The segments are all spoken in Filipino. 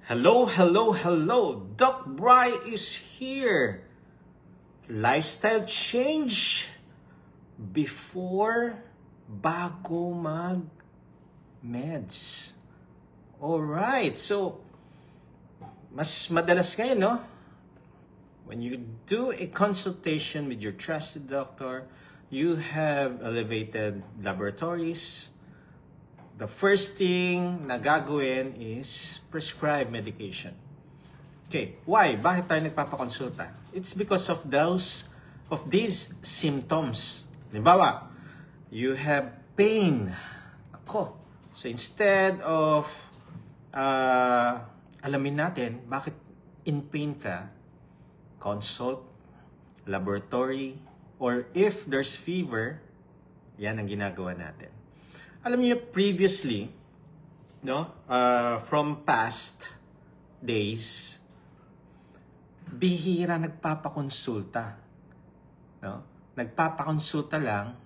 Hello, hello, hello! Doc Bry is here! Lifestyle change before bago mag-meds. Alright, so mas madalas ngayon, no? When you do a consultation with your trusted doctor, you have elevated laboratories. The first thing na gagawin is prescribe medication. Okay, why? Bakit tayo nagpapakonsulta? It's because of these symptoms. Halimbawa, you have pain. Ako. So instead of alamin natin bakit in pain ka, consult laboratory, or if there's fever, yan ang ginagawa natin. Alam niyo, previously, no, from past days, bihira nagpapakonsulta. No? Nagpapakonsulta lang,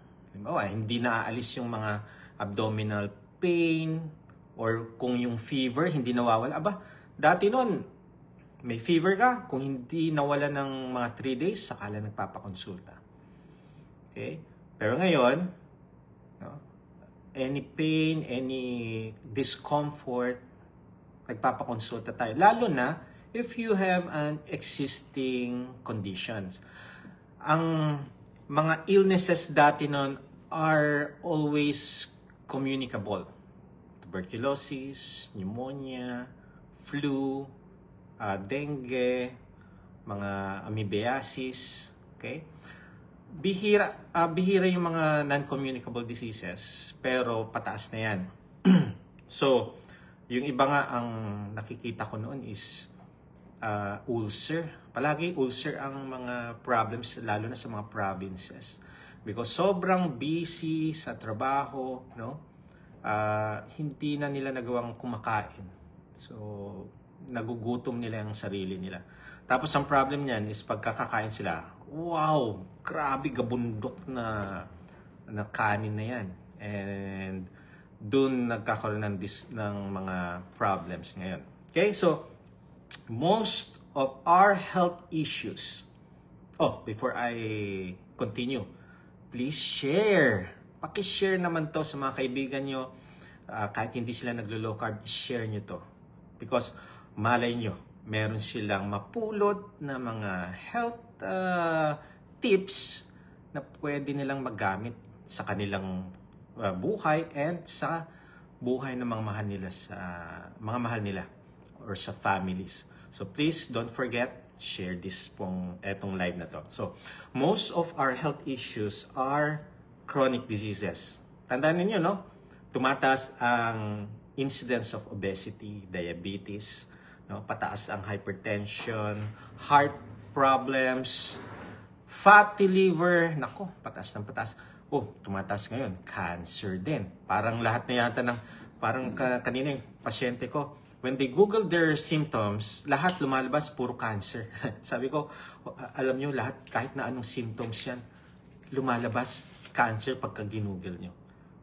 hindi naaalis yung mga abdominal pain, or kung yung fever, hindi nawawala. Dati noon, may fever ka, kung hindi nawala ng mga 3 days, saka lang nagpapakonsulta. Okay? Pero ngayon, no, any pain, any discomfort, nagpapakonsulta tayo. Lalo na if you have an existing conditions. Ang mga illnesses dati nun are always communicable. Tuberculosis, pneumonia, flu, dengue, mga amoebiasis, okay? Bihira yung mga non-communicable diseases, pero pataas na yan. So, yung iba nga ang nakikita ko noon is ulcer. Palagi ulcer ang mga problems, lalo na sa mga provinces. Because sobrang busy sa trabaho, no? Hindi na nila nagawang kumakain. So, nagugutom nila ang sarili nila. Tapos ang problem niyan is pagkakakain sila, wow, grabe gabundok na kanin na yan. And dun nagkakaroon ng mga problems ngayon. Okay, so most of our health issues. Before I continue, please share. Paki-share naman to sa mga kaibigan nyo. Kahit hindi sila naglo-low carb, share nyo to. Because malay nyo, meron silang mapulot na mga health tips na pwede nilang magamit sa kanilang buhay and sa buhay ng mga mahal nila or sa families. So please don't forget, share this etong live na to. So most of our health issues are chronic diseases. Tandaan niyo, no? Tumataas ang incidence of obesity, diabetes, no? Pataas ang hypertension, heart problems, fatty liver, nako, pataas ng pataas. Tumataas ngayon, cancer din. Parang lahat na yata parang kanina yung pasyente ko, when they Google their symptoms, lahat lumalabas, puro cancer. Sabi ko, alam nyo, lahat, kahit na anong symptoms yan, lumalabas cancer pagka ginugol nyo.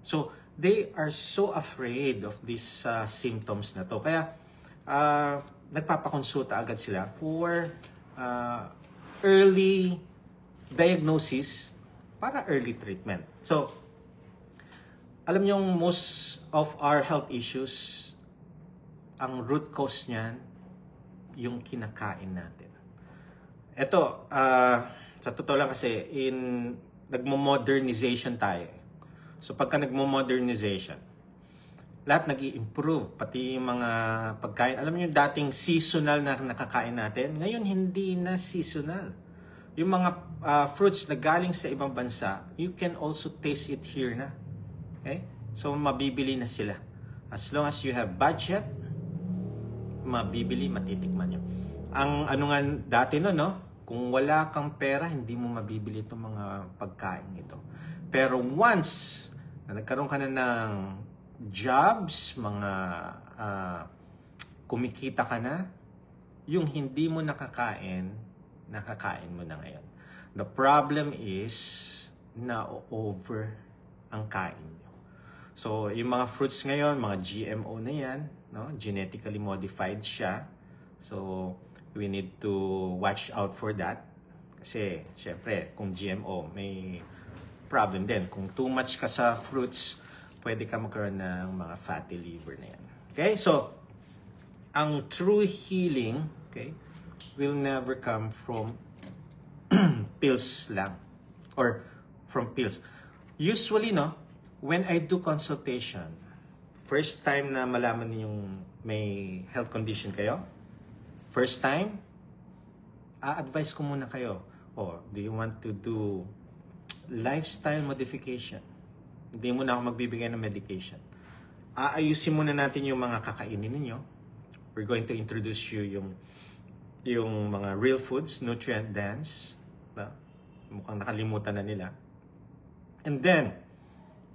So, they are so afraid of these symptoms na to. Kaya, nagpapakonsulta agad sila for early diagnosis para early treatment. So, alam niyo, most of our health issues, ang root cause niyan, yung kinakain natin. Ito, sa totoo lang kasi, nagmo-modernization tayo. So, pagka nagmo-modernization, lahat nag-i-improve, pati yung mga pagkain. Alam niyo, dating seasonal na nakakain natin, ngayon hindi na seasonal. Yung mga fruits na galing sa ibang bansa, you can also taste it here na. Okay? So, mabibili na sila. As long as you have budget, mabibili, matitikman nyo. Ang ano nga dati no? Kung wala kang pera, hindi mo mabibili itong mga pagkain ito. Pero once na nagkaroon ka na ng jobs, mga kumikita ka na, yung hindi mo nakakain mo na ngayon. The problem is na over ang kain nyo. So, yung mga fruits ngayon, mga GMO na yan, no? Genetically modified siya. So, we need to watch out for that. Kasi, syempre, kung GMO, may problem din. Kung too much ka sa fruits, pwede ka magkaroon ng mga fatty liver na yan. Okay? So, ang true healing, okay, will never come from pills lang or from pills. Usually, no, when I do consultation, first time na malaman niyong may health condition kayo, first time, a-advise ko muna kayo, do you want to do lifestyle modification? Hindi muna ako magbibigay ng medication. Aayusin muna natin yung mga kakainin ninyo. We're going to introduce you yung mga real foods, nutrient dense. Mukhang nakalimutan na nila. And then,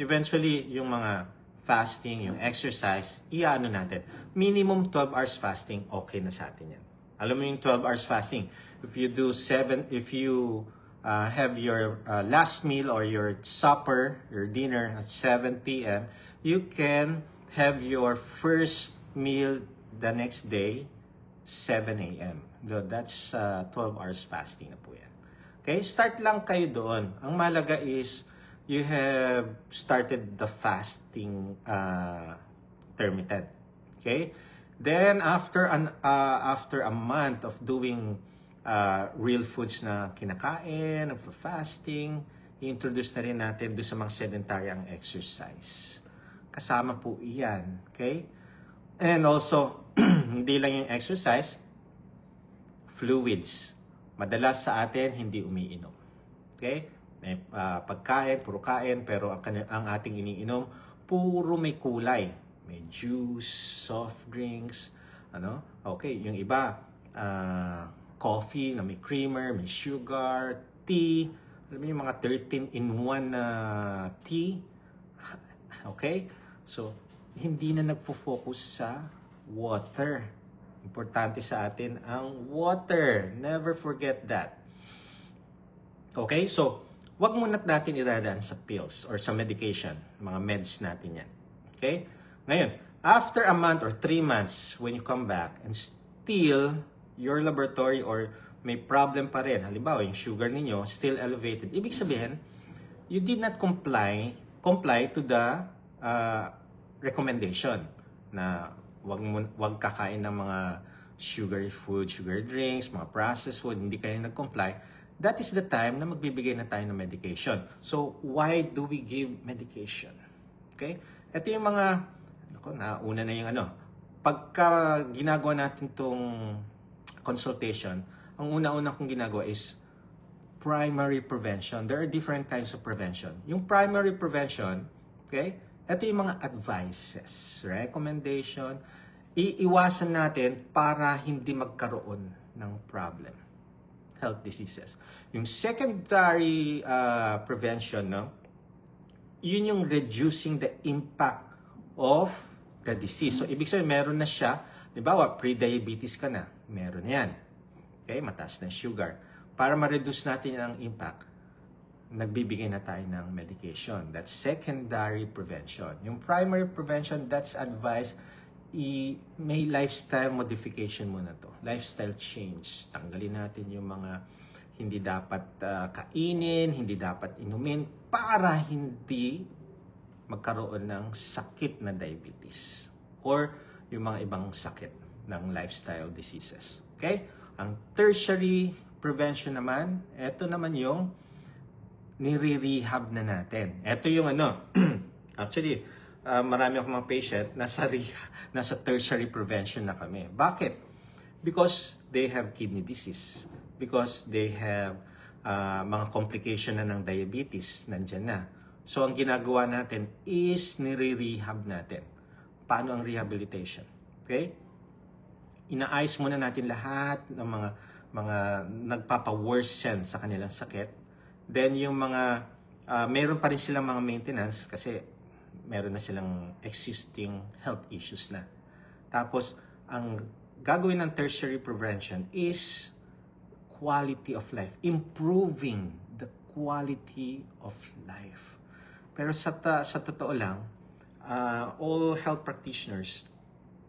eventually, yung mga fasting, yung exercise, iaano natin. Minimum 12 hours fasting, okay na sa atin yan. Alam mo yung 12 hours fasting, if you have your last meal or your supper, your dinner at 7 p.m., you can have your first meal the next day, 7 a.m. That's 12 hours fasting na po yan. Okay, start lang kayo doon. Ang malaga is, you have started the fasting intermittent. Okay? Then, after a month of doing real foods na kinakain, of fasting, i-introduce na rin natin doon sa mga sedentary ang exercise. Kasama po iyan. Okay? And also, hindi lang yung exercise, fluids. Madalas sa atin, hindi umiinom. Okay? May pagkain, puro kain, pero ang ating iniinom, puro may kulay. May juice, soft drinks, Okay, yung iba, coffee na may creamer, may sugar, tea, alam mo yung mga 13-in-1 na tea. Okay? So, hindi na nagfo-focus sa water. Importante sa atin ang water. Never forget that. Okay? So, wag muna natin iradaan sa pills or sa medication. Mga meds natin yan. Okay? Ngayon, after a month or 3 months, when you come back and still your laboratory or may problem pa rin, halimbawa yung sugar ninyo still elevated, ibig sabihin, you did not comply to the recommendation na wag kakain ng mga sugary food, sugar drinks, mga processed food, hindi kayo nag-comply. That is the time na magbibigay na tayo ng medication. So, why do we give medication? Okay? Ito yung mga, nauna na yung pagka ginagawa natin tong consultation, ang una-una kong ginagawa is primary prevention. There are different kinds of prevention. Yung primary prevention, okay? Ito yung mga advices, recommendation, iiwasan natin para hindi magkaroon ng problem, health diseases. Yung secondary prevention, yun yung reducing the impact of the disease. So, ibig sabihin, meron na siya, diba, pre-diabetes ka na, meron yan. Okay, mataas na sugar. Para ma-reduce natin ang impact, nagbibigay na tayo ng medication. That's secondary prevention. Yung primary prevention, that's advice, may lifestyle modification muna to. Lifestyle change. Tanggalin natin yung mga hindi dapat kainin, hindi dapat inumin, para hindi magkaroon ng sakit na diabetes or yung mga ibang sakit ng lifestyle diseases. Okay? Ang tertiary prevention naman, ito naman yung nire-rehab na natin. Ito yung actually, marami akong mga patient, nasa tertiary prevention na kami. Bakit? Because they have kidney disease. Because they have mga complication na ng diabetes, nandyan na. So, ang ginagawa natin is nire-rehab natin. Paano ang rehabilitation? Okay? Inaayos muna natin lahat ng mga nagpapa-worsen sa kanilang sakit. Then, yung mga, meron pa rin silang mga maintenance kasi meron na silang existing health issues na. Tapos, ang gagawin ng tertiary prevention is quality of life. Improving the quality of life. Pero sa totoo lang, all health practitioners,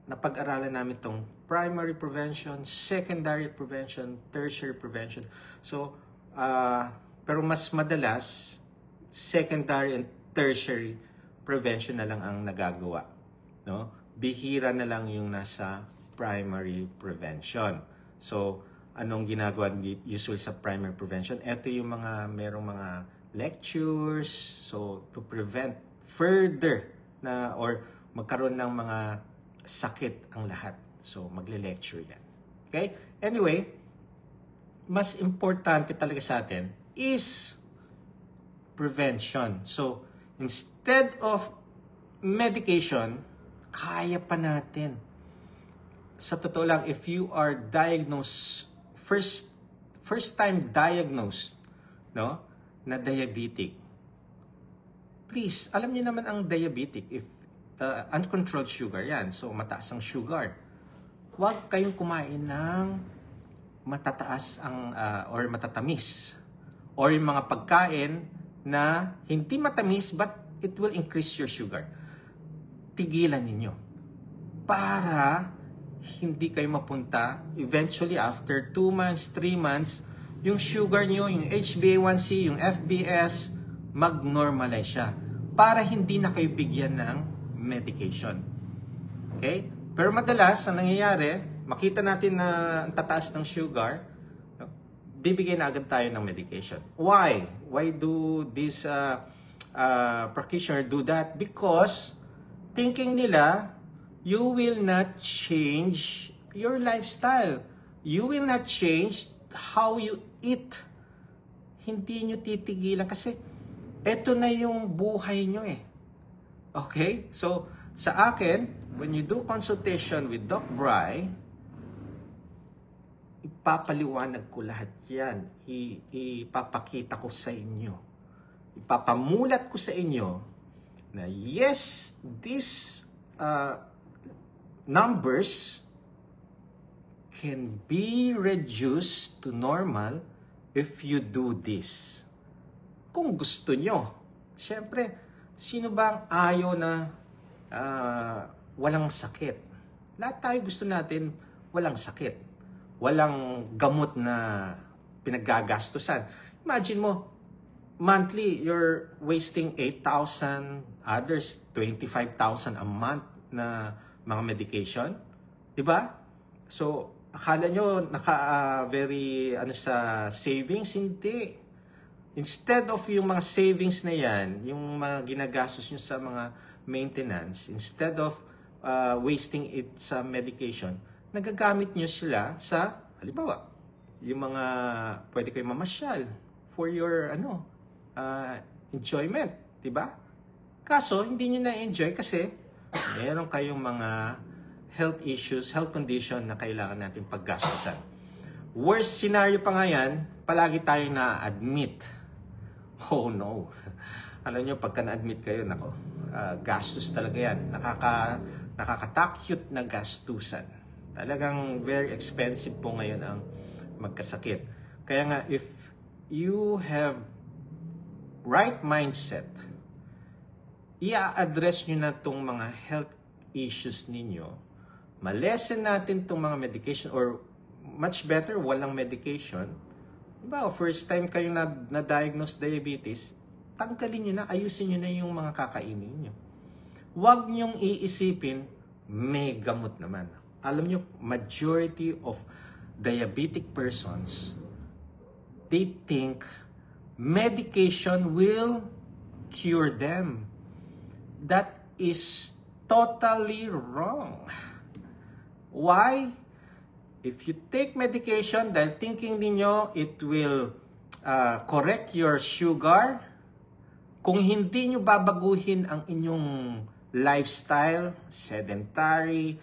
napag-aralan namin itong primary prevention, secondary prevention, tertiary prevention. So, pero mas madalas, secondary and tertiary prevention na lang ang nagagawa. No? Bihira na lang yung nasa primary prevention. So, anong ginagawa usual sa primary prevention? Ito yung merong mga lectures, so to prevent further na or magkaroon ng mga sakit ang lahat. So, magle-lecture yan. Okay? Anyway, mas importante talaga sa atin is prevention. So, instead of medication, kaya pa natin. Sa totoo lang, if you are diagnosed, first time diagnosed, no, na diabetic, please, alam niyo naman ang diabetic, if uncontrolled sugar yan, so mataas ang sugar. Huwag kayong kumain ng matataas or matatamis or yung mga pagkain na hindi matamis but it will increase your sugar. Tigilan ninyo para hindi kayo mapunta eventually after 2 months, 3 months, yung sugar nyo, yung HbA1c, yung FBS, mag-normalize siya para hindi na kayo bigyan ng medication. Okay? Pero madalas, ang nangyayari, makita natin na ang tataas ng sugar, bibigyan na agad tayo ng medication. Why? Why do this practitioner do that? Because thinking nila, you will not change your lifestyle. You will not change how you eat. Hindi nyo titigilan kasi eto na yung buhay nyo eh. Okay? So, sa akin, when you do consultation with Doc Bry, ipapaliwanag ko lahat yan. Ipapakita ko sa inyo. Ipapamulat ko sa inyo na yes, these numbers can be reduced to normal if you do this. Kung gusto nyo. Siyempre, sino ba ang ayaw na walang sakit? Lahat tayo gusto natin walang sakit. Walang gamot na pinaggagastusan. Imagine mo, monthly, you're wasting 8,000, others 25,000 a month na mga medication. Diba? So, akala nyo very sa savings? Hindi. Instead of yung mga savings na yan, yung mga ginagastos nyo sa mga maintenance, instead of wasting it sa medication, nagagamit nyo sila sa, halimbawa, yung mga pwede kayo mamasyal for your enjoyment, di ba? Kaso, hindi nyo na-enjoy kasi meron kayong mga health issues, health condition na kailangan natin paggastusan. Worst scenario pa nga yan, palagi tayong na-admit. Oh no. Alam nyo, pagka na-admit kayo, gastos talaga yan. Nakakatakot na gastusan. Talagang very expensive po ngayon ang magkasakit. Kaya nga, if you have right mindset, i-address nyo na itong mga health issues ninyo, malesen natin itong mga medication, or much better, walang medication. Diba, first time kayo na-diagnose diabetes, tanggalin nyo na, ayusin nyo na yung mga kakainin nyo. Huwag nyong iisipin, may gamot naman. Alam nyo, majority of diabetic persons, they think medication will cure them. That is totally wrong. Why? If you take medication dahil thinking ninyo it will correct your sugar, kung hindi nyo babaguhin ang inyong lifestyle, sedentary,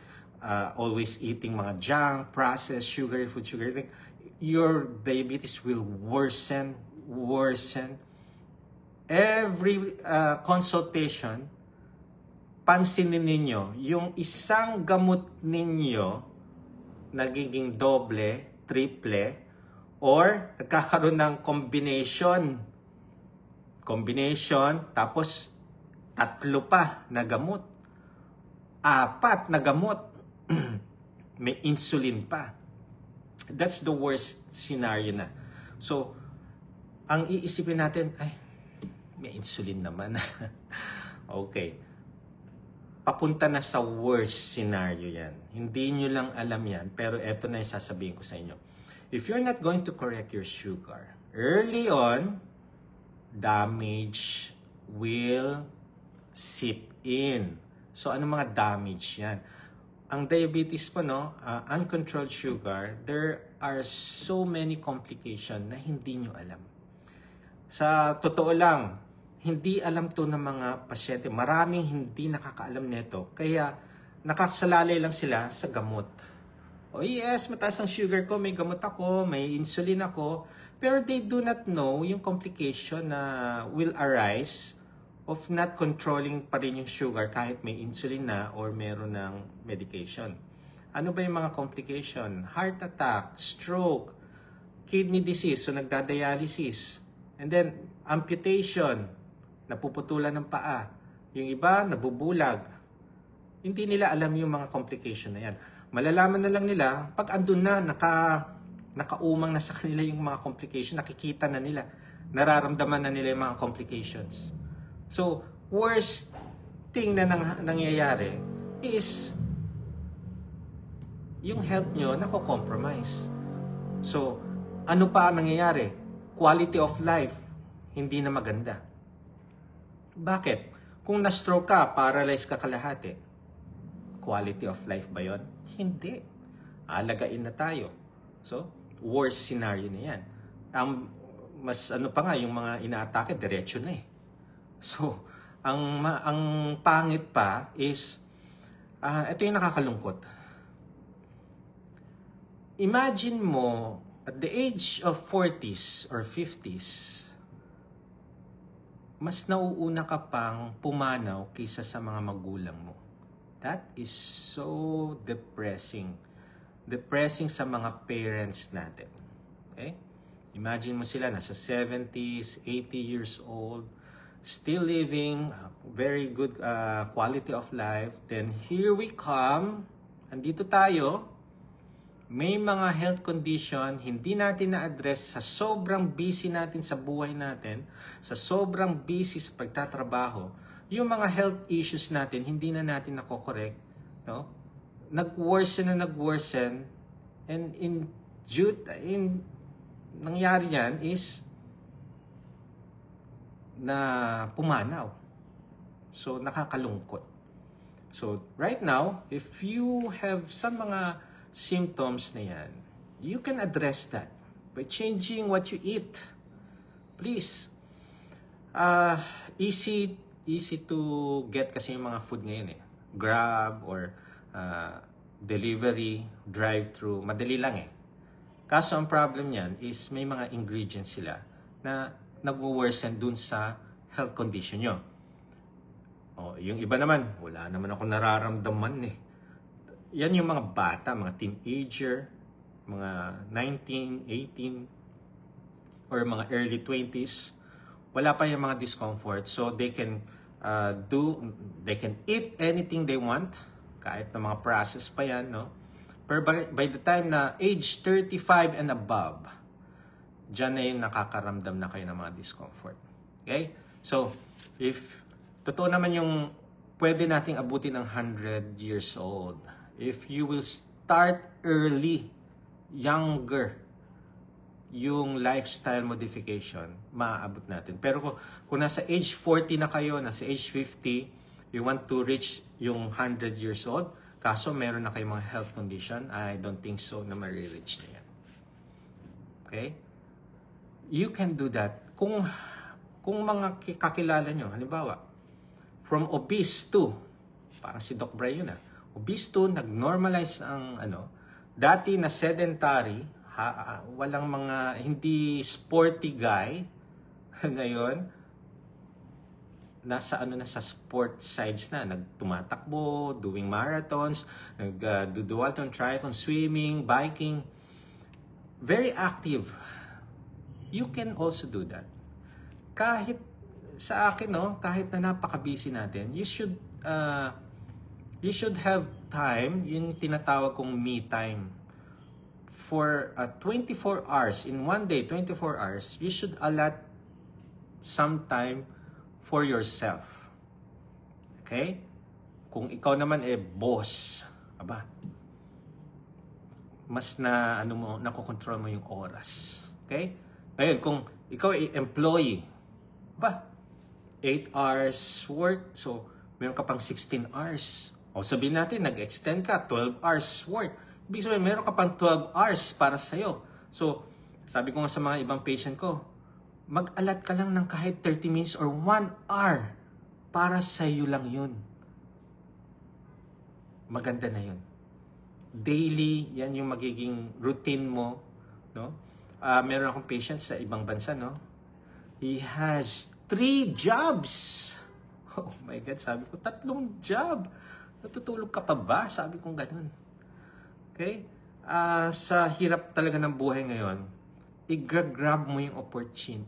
always eating mga junk, processed, sugar, food, sugar, your diabetes will worsen. Every consultation, pansinin ninyo, yung isang gamot ninyo, nagiging doble, triple, or nagkakaroon ng combination, tapos 3 pa na gamot, 4 na gamot, may insulin pa. That's the worst scenario na. So, ang iisipin natin, ay, may insulin naman. Okay. Papunta na sa worst scenario yan. Hindi nyo lang alam yan, pero eto na yung sasabihin ko sa inyo. If you're not going to correct your sugar, early on, damage will seep in. So, ano mga damage yan? Ang diabetes po, no, uncontrolled sugar, there are so many complications na hindi nyo alam. Sa totoo lang, hindi alam to ng mga pasyente. Maraming hindi nakakaalam nito. Kaya nakasalalay lang sila sa gamot. Oh yes, mataas ang sugar ko, may gamot ako, may insulin ako. Pero they do not know yung complication na will arise of not controlling pa rin yung sugar kahit may insulin na or meron ng medication. Ano ba yung mga complication? Heart attack, stroke, kidney disease, so nagdadialysis. And then, amputation, napuputulan ng paa. Yung iba, nabubulag. Hindi nila alam yung mga complication na yan. Malalaman na lang nila, pag andun na, nakaumang na sa kanila yung mga complication, nakikita na nila, nararamdaman na nila yung mga complications. So, worst thing na nangyayari is yung health nyo nako-compromise. So, ano pa ang nangyayari? Quality of life, hindi na maganda. Bakit? Kung na-stroke ka, paralyzed ka kalahati, quality of life ba yun? Hindi. Alagain na tayo. So, worst scenario na yan. Mas ano pa nga, yung mga inaatake, diretso na eh. So, ang pangit pa is, ito yung nakakalungkot. Imagine mo, at the age of 40s or 50s, mas nauuna ka pang pumanaw kaysa sa mga magulang mo. That is so depressing. Depressing sa mga parents natin. Okay? Imagine mo sila, nasa 70s, 80 years old, still living very good quality of life. Then here we come, andito tayo, may mga health condition hindi natin na-address sa sobrang busy natin sa buhay natin, sa sobrang busy sa pagtatrabaho, yung mga health issues natin hindi na natin nako-correct, no? Nag-worsen, and nangyari yan is na pumanaw. So, nakakalungkot. So, right now, if you have some mga symptoms na yan, you can address that by changing what you eat. Please. Easy to get kasi yung mga food ngayon eh. Grab or delivery, drive-thru, madali lang eh. Kaso ang problem niyan is may mga ingredients sila na nag-worsen dun sa health condition nyo. O, yung iba naman, wala naman ako nararamdaman eh. Yan yung mga bata, mga teenager, mga 19, 18, or mga early 20s. Wala pa yung mga discomfort. So, they can eat anything they want, kahit na mga process pa yan, no? Pero by the time na age 35 and above, dyan na yung nakakaramdam na kayo ng mga discomfort. Okay? So, if totoo naman yung pwede nating abutin ng 100 years old, if you will start early, younger, yung lifestyle modification, maaabot natin. Pero kung nasa age 40 na kayo, nasa age 50, you want to reach yung 100 years old, kaso meron na kayong mga health condition, I don't think so na ma-reach na yan. Okay? You can do that. Kung mga kakilala nyo, halimbawa, from obese to, parang si Doc Bray yun obese to, nag-normalize ang dati na sedentary, walang mga, hindi sporty guy, ngayon, nasa sa sport sides na, nagtumatakbo, doing marathons, nag-dualton, triathlon, swimming, biking, very active. You can also do that. Kahit sa akin, no, kahit na napaka-busy natin, you should have time, yung tinatawag kong me time. For 24 hours, in one day, 24 hours, you should allot some time for yourself. Okay? Kung ikaw naman boss, aba, mas nakokontrol mo yung oras. Okay? Ngayon, kung ikaw ay employee, ba, 8 hours work, so meron ka pang 16 hours. O sabihin natin, nag-extend ka, 12 hours work. Ibig sabihin, meron ka pang 12 hours para sa'yo. So, sabi ko nga sa mga ibang patient ko, mag-alat ka lang ng kahit 30 minutes or 1 hour para sa'yo lang yun. Maganda na yun. Daily, yan yung magiging routine mo. No? Meron akong patient sa ibang bansa, no? He has 3 jobs. Oh my God, sabi ko, 3 job. Natutulog ka pa ba? Sabi ko ganun. Okay? Sa hirap talaga ng buhay ngayon, i-grab mo yung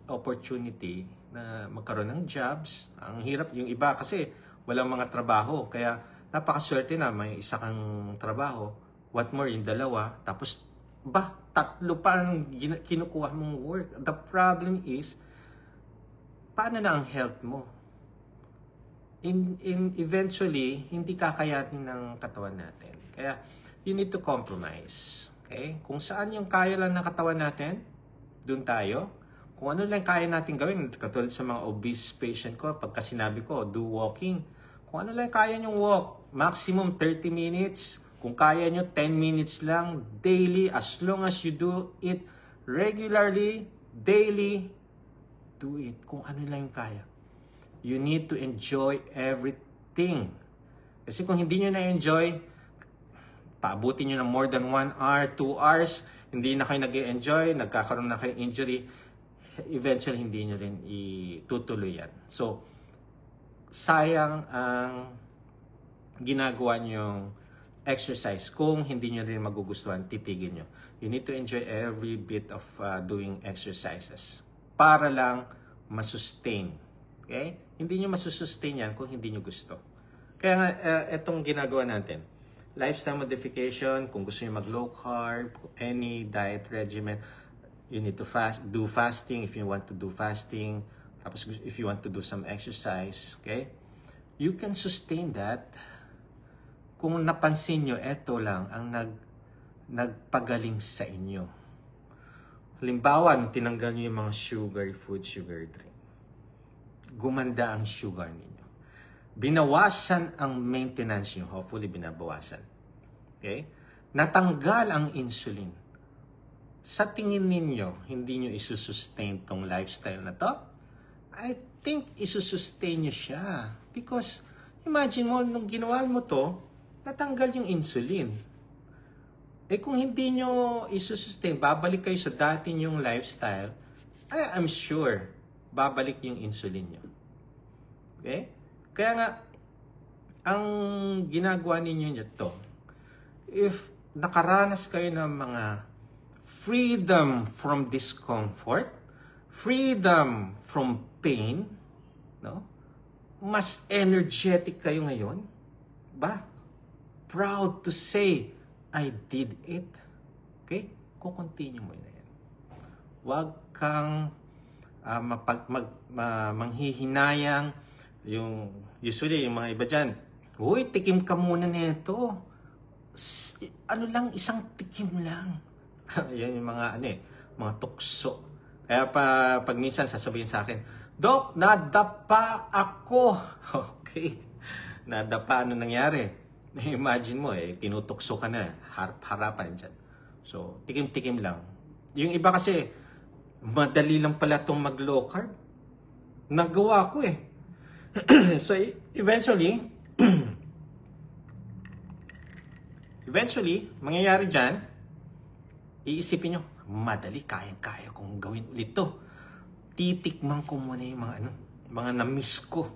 opportunity na magkaroon ng jobs. Ang hirap, yung iba kasi walang mga trabaho. Kaya napakaswerte na may isa kang trabaho. What more, yung 2. Tapos, 3 pa ang kinukuha mong work. The problem is, paano na ang health mo? Eventually, hindi kakayanin ng katawan natin. Kaya, you need to compromise. Okay? Kung saan yung kaya lang ng katawan natin, dun tayo. Kung ano lang kaya natin gawin, katulad sa mga obese patient ko, pagka sinabi ko, do walking. Kung ano lang kaya nyong walk, maximum 30 minutes. Kung kaya nyo, 10 minutes lang, daily, as long as you do it regularly, daily, do it. Kung ano lang yung kaya. You need to enjoy everything. Kasi kung hindi nyo na-enjoy, paabutin nyo na more than 1 hour, 2 hours, hindi na kayo nag-enjoy, nagkakaroon na kayo injury, eventually hindi nyo rin itutuloy yan. So, sayang ang ginagawa nyong exercise. Kung hindi nyo rin magugustuhan, titigil nyo. You need to enjoy every bit of doing exercises para lang masustain. Okay? Hindi nyo masusustain yan kung hindi nyo gusto. Kaya nga, itong ginagawa natin, lifestyle modification, kung gusto niyo mag-low carb, any diet regimen, you need to do fasting if you want to do fasting. Tapos if you want to do some exercise, okay? You can sustain that. Kung napansin nyo, eto lang ang nagpagaling sa inyo. Halimbawa, nung tinanggal nyo yung mga sugary food, sugar drink, gumanda ang sugar ninyo. Binawasan ang maintenance nyo. Hopefully, binabawasan. Okay? Natanggal ang insulin. Sa tingin ninyo, hindi nyo isusustain tong lifestyle na to? I think isusustain nyo siya. Because, imagine mo, nung ginawa mo to, natanggal yung insulin. Kung hindi nyo isusustain, babalik kayo sa dati nyong lifestyle, I'm sure, babalik yung insulin nyo. Okay? Kaya nga, ang ginagawa ninyo to, if nakaranas kayo ng mga freedom from discomfort, freedom from pain, no? Mas energetic kayo ngayon, ba? Proud to say, I did it. Okay? Kukontinue mo na yan. Huwag kang manghihinayang. Usually, yung mga iba dyan, uy, tikim ka muna nito. Isang tikim lang. Yan yung mga, mga tukso. Kaya pag minsan sasabihin sa akin, Dok, nadapa ako. Okay. Nadapa, ano nangyari? Imagine mo, tinutukso ka na, harapan dyan. So, tikim-tikim lang. Yung iba kasi, madali lang pala itong mag-low carb. Nagawa ko So, eventually, mangyayari dyan, iisipin nyo, madali, kaya-kaya kong gawin ulit to. Titikman ko muna yung mga na-miss ko.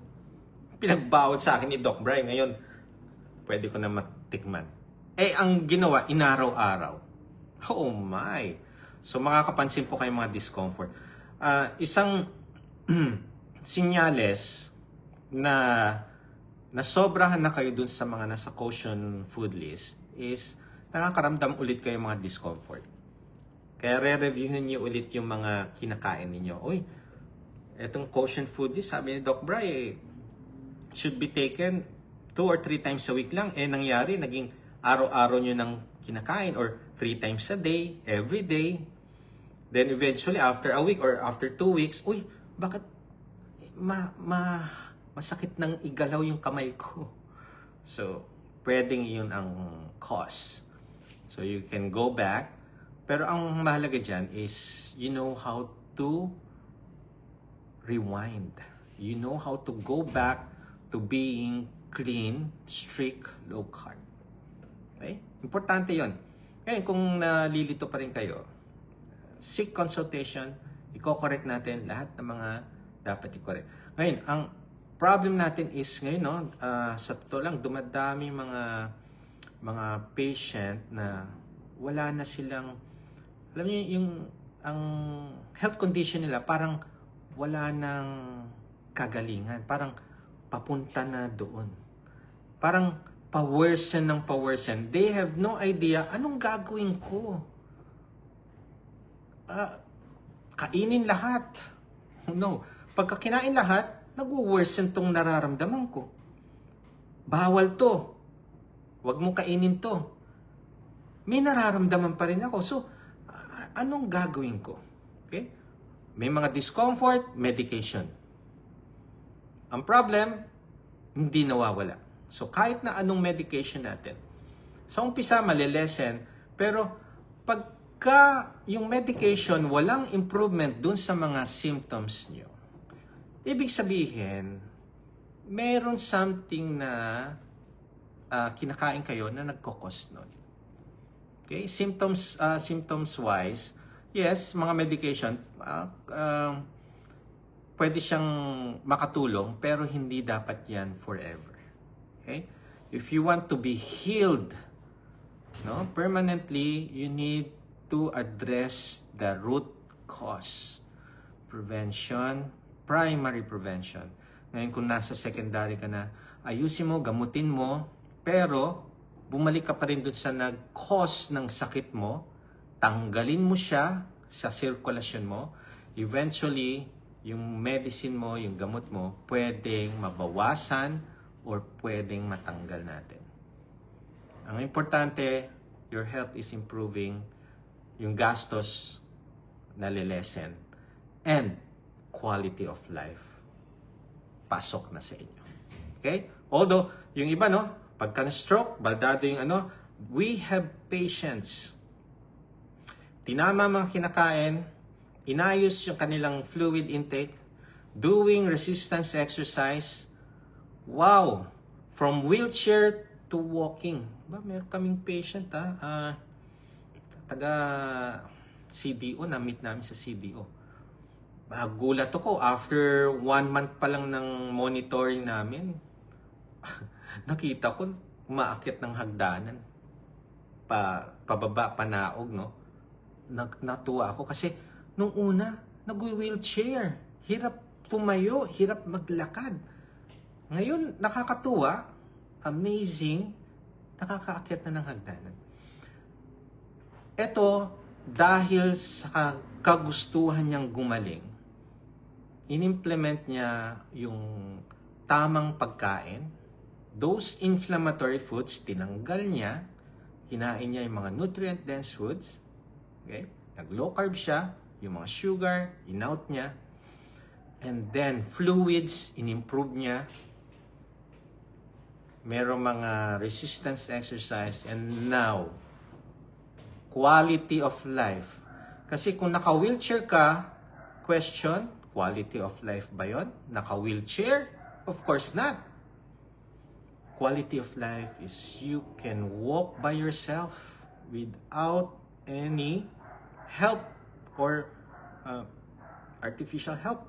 Pinagbawal sa akin ni Doc Brian. Ngayon, pwede ko na matikman. Ang ginawa, inaraw-araw. Oh my! So, makakapansin po kayo mga discomfort. Isang sinyales na nasobrahan na kayo dun sa mga nasa caution food list is nakakaramdam ulit kayo mga discomfort. Kaya re-reviewin niyo ulit yung mga kinakain ninyo. Uy, etong caution food list, sabi ni Doc Bry, should be taken 2 or 3 times a week lang. Nangyari, naging araw-araw nyo nang kinakain or 3 times a day, every day. Then eventually, after a week or after 2 weeks, uy, bakit masakit nang igalaw yung kamay ko? So, pwedeng yun ang cause. So, you can go back. Pero ang mahalaga dyan is you know how to rewind. You know how to go back to being clean, strict, low carb. Okay? Importante yun. Ngayon, kung nalilito pa rin kayo, seek consultation, i-correct natin lahat ng mga dapat i-correct. Ngayon, ang problem natin is ngayon, sa totoo lang, dumadami mga patient na wala na silang, alam niyo, ang health condition nila parang wala nang kagalingan. Parang papunta na doon. Parang pa-worsen ng pa-worsen. They have no idea anong gagawin ko. Kainin lahat. No. Pagka kinain lahat, nag-worsen tong nararamdaman ko. Bawal to. Huwag mo kainin to. May nararamdaman pa rin ako. So, anong gagawin ko? Okay? May mga discomfort, medication. Ang problem, hindi nawawala. So, kahit na anong medication natin, sa umpisa, malilesen, pero pagka yung medication, walang improvement dun sa mga symptoms nyo, ibig sabihin, meron something na kinakain kayo na nagkokos nun. Okay? Symptoms-wise, yes, mga medication, pwede siyang makatulong, pero hindi dapat yan forever. Okay? If you want to be healed, no, permanently, you need to address the root cause. Prevention, primary prevention. Ngayon, kung nasa secondary ka na, ayusin mo, gamutin mo, pero bumalik ka pa rin dun sa nag-cause ng sakit mo, tanggalin mo siya sa sirkulasyon mo, eventually, yung medicine mo, yung gamot mo, pwedeng mabawasan or pwedeng matanggal natin. Ang importante, your health is improving, yung gastos nalilesen, and quality of life pasok na sa inyo. Okay? Although, yung iba, no, pagka na-stroke, baldado yung we have patients. Tinama mga kinakain, inayos yung kanilang fluid intake, doing resistance exercise. Wow! From wheelchair to walking. Meron kaming patient, taga CDO, na-meet namin sa CDO. Gulat ako, after 1 month pa lang ng monitoring namin, nakita ko, umaakyat ng hagdanan. Pababa, panaog, no? Natuwa ako kasi, nung una, nag-wheelchair. Hirap tumayo, hirap maglakad. Ngayon, nakakatuwa, amazing, nakakaakyat na ng hagdanan. Ito, dahil sa kagustuhan niyang gumaling, inimplement niya yung tamang pagkain, those inflammatory foods, tinanggal niya, hinain niya yung mga nutrient-dense foods, okay? Nag-low carb siya, yung mga sugar, in-out niya, and then fluids, in-improve niya, merong mga resistance exercise, and now, quality of life. Kasi kung naka-wheelchair ka, question, quality of life ba yun? Naka-wheelchair? Of course not. Quality of life is you can walk by yourself without any help or artificial help.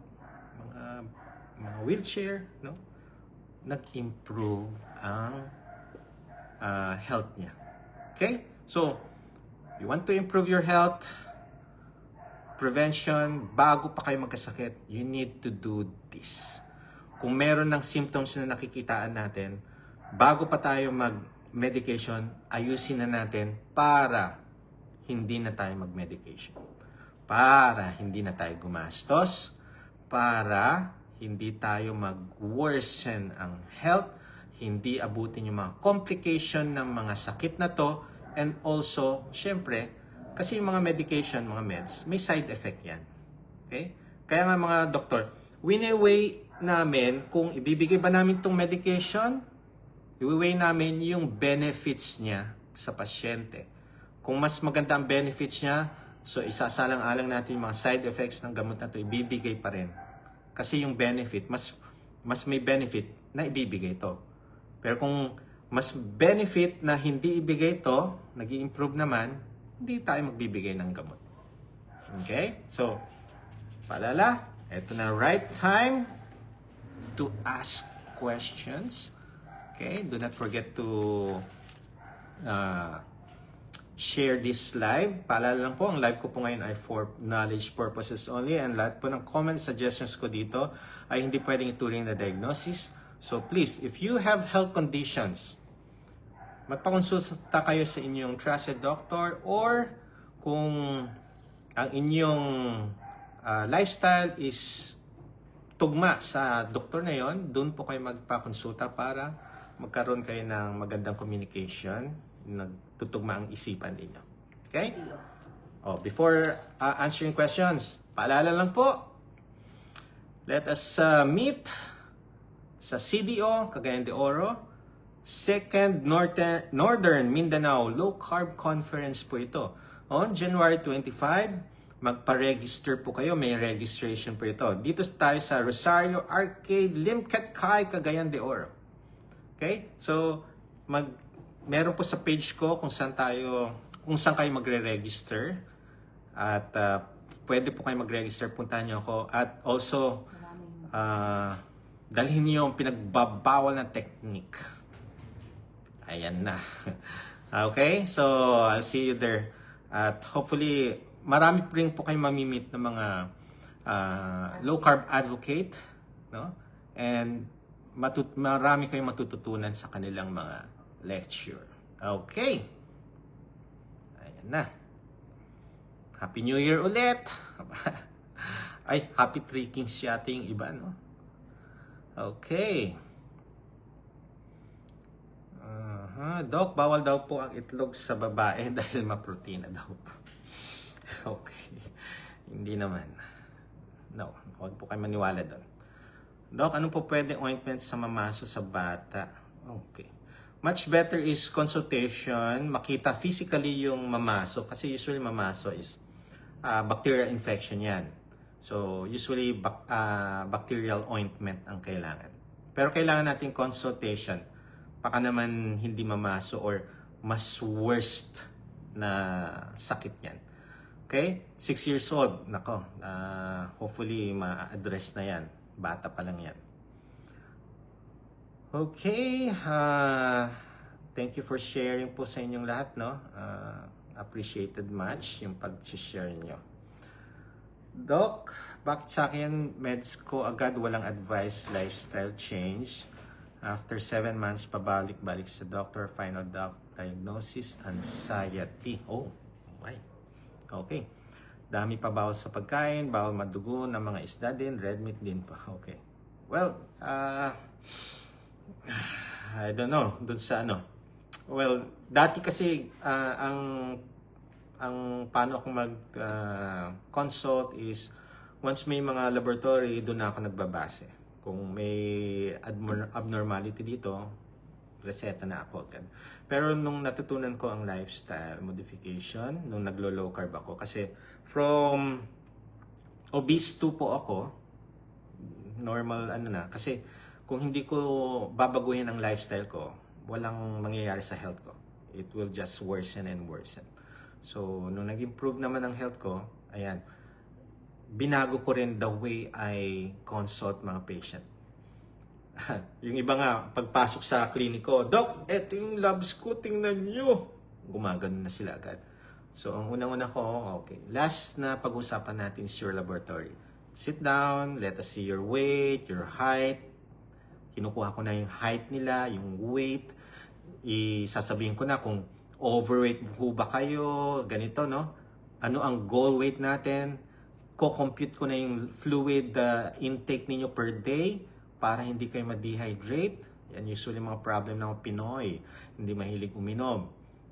Mga wheelchair, no? Nag-improve ang health niya. Okay? So, you want to improve your health, prevention, bago pa kayo magkasakit, you need to do this. Kung meron ng symptoms na nakikitaan natin, bago pa tayo mag-medication, ayusin na natin para hindi na tayo mag-medication. Para hindi na tayo gumastos, para hindi tayo mag-worsen ang health, hindi abutin yung mga complication ng mga sakit na to, and also, syempre, kasi yung mga medication, mga meds, may side effect yan. Okay? Kaya nga mga doktor, wini-weigh namin kung ibibigay ba namin itong medication, i-weigh namin yung benefits niya sa pasyente. Kung mas maganda ang benefits niya, so isasalang-alang natin yung mga side effects ng gamot na ito, ibibigay pa rin. Kasi yung benefit, mas may benefit na ibibigay ito. Pero kung mas benefit na hindi ibigay ito, nag-i-improve naman, hindi tayo magbibigay ng gamot. Okay? So, paalala, ito na right time to ask questions. Okay? Do not forget to share this live. Paalala lang po, ang live ko po ngayon ay for knowledge purposes only, and lahat po ng comment suggestions ko dito ay hindi pwedeng ituring na diagnosis. So please, if you have health conditions, magpakonsulta kayo sa inyong trusted doctor, or kung ang inyong lifestyle is tugma sa doktor na yon, doon po kayo magpakonsulta para magkaroon kayo ng magandang communication, nagtutugma ang isipan ninyo. Okay? Oh, before answering questions, paalala lang po, let us meet sa CDO, Cagayan de Oro, Second Northern Mindanao Low Carb Conference po ito. On January 25, magpa-register po kayo. May registration po ito. Dito tayo sa Rosario Arcade, Limketcay, Cagayan de Oro. Okay? So, meron po sa page ko kung saan kayo magre-register. At pwede po kayo mag-register. Puntahan niyo ako. At also, dalhin niyo yung pinagbabawal na technique. Ayan na. Okay? So, I'll see you there. At hopefully, marami rin po kayo mamimit ng mga low carb advocate, no? And marami kayong matututunan sa kanilang mga lecture. Okay. Ayan na. Happy New Year ulit. Ay, Happy Three Kings yata yung iba, no? Okay. Doc, bawal daw po ang itlog sa babae dahil maprotina daw po. Okay. Hindi naman. No, huwag po kayo maniwala doon. Doc, anong po pwedeng ointment sa mamaso sa bata? Okay. Much better is consultation, makita physically yung mamaso, kasi usually mamaso is bacterial infection yan. So, usually bacterial ointment ang kailangan. Pero kailangan natin consultation, baka naman hindi mamaso or mas worst na sakit yan. Okay? 6 years old, nako, hopefully ma-address na yan. Bata pa lang yan. Okay, thank you for sharing po sa inyong lahat, no? Appreciated much yung pag-share nyo. Doc, bakit sa akin meds ko agad walang advice lifestyle change? After 7 months, pabalik-balik sa doctor, final diagnosis, anxiety. Oh, my. Okay. Dami pa bawal sa pagkain, bawal madugo ng mga isda din, red meat din pa. Okay. Well, I don't know, dun sa ano. Well, dati kasi ang paano ako mag-consult is once may mga laboratory, doon ako nagbabase. Kung may abnormality dito, reseta na ako agad. Pero nung natutunan ko ang lifestyle modification, nung naglo-low carb ako, kasi from obese 2 po ako, normal ano na, kasi kung hindi ko babaguhin ang lifestyle ko, walang mangyayari sa health ko. It will just worsen and worsen. So, nung nag-improve naman ang health ko, ayan, binago ko rin the way I consult mga patient. Yung iba nga, pagpasok sa kliniko, Doc, eto yung labs ko, tingnan nyo. Gumagano na sila agad. So, ang unang-una ko, okay. Last na pag-usapan natin is your laboratory. Sit down, let us see your weight, your height. Kinukuha ko na yung height nila, yung weight. Isasabihin ko na kung overweight ho ba kayo, ganito, no? Ano ang goal weight natin? Ko-compute ko na yung fluid intake ninyo per day para hindi kayo ma-dehydrate. Yan usually mga problem ng Pinoy. Hindi mahilig uminom.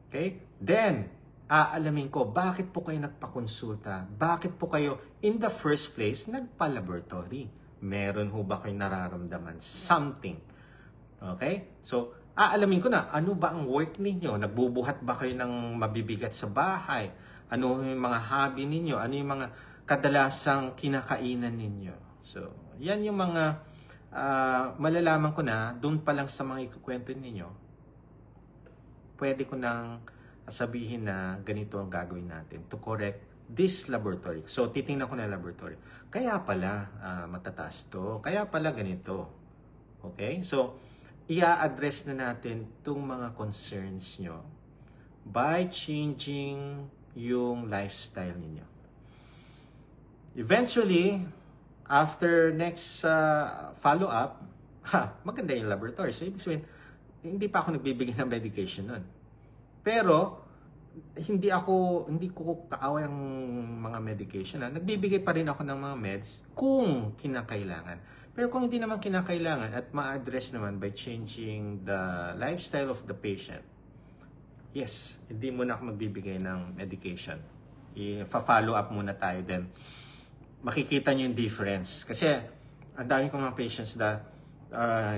Okay? Then, aalamin ko, bakit po kayo nagpakonsulta? Bakit po kayo, in the first place, nagpa-laboratory? Meron ho ba kayo nararamdaman? Something. Okay? So, aalamin ko na, ano ba ang work ninyo? Nagbubuhat ba kayo ng mabibigat sa bahay? Ano yung mga hobby ninyo? Ano yung mga kadalasang kinakainan ninyo? So, yan yung mga malalaman ko na, doon pa lang sa mga ikukwento ninyo, pwede ko nang sabihin na ganito ang gagawin natin to correct this laboratory. So, titingnan ko na laboratory. Kaya pala matataas to. Kaya pala ganito. Okay? So, i-address na natin itong mga concerns nyo by changing yung lifestyle ninyo. Eventually, after next follow-up, maganda yung laboratory. So, ibig sabihin, hindi pa ako nagbibigay ng medication nun. Pero, hindi ko kaaway ang mga medication. Nagbibigay pa rin ako ng mga meds kung kinakailangan. Pero kung hindi naman kinakailangan at ma-address naman by changing the lifestyle of the patient, yes, hindi muna ako magbibigay ng medication. I-follow up muna tayo then makikita nyo yung difference. Kasi, ang dami kong mga patients that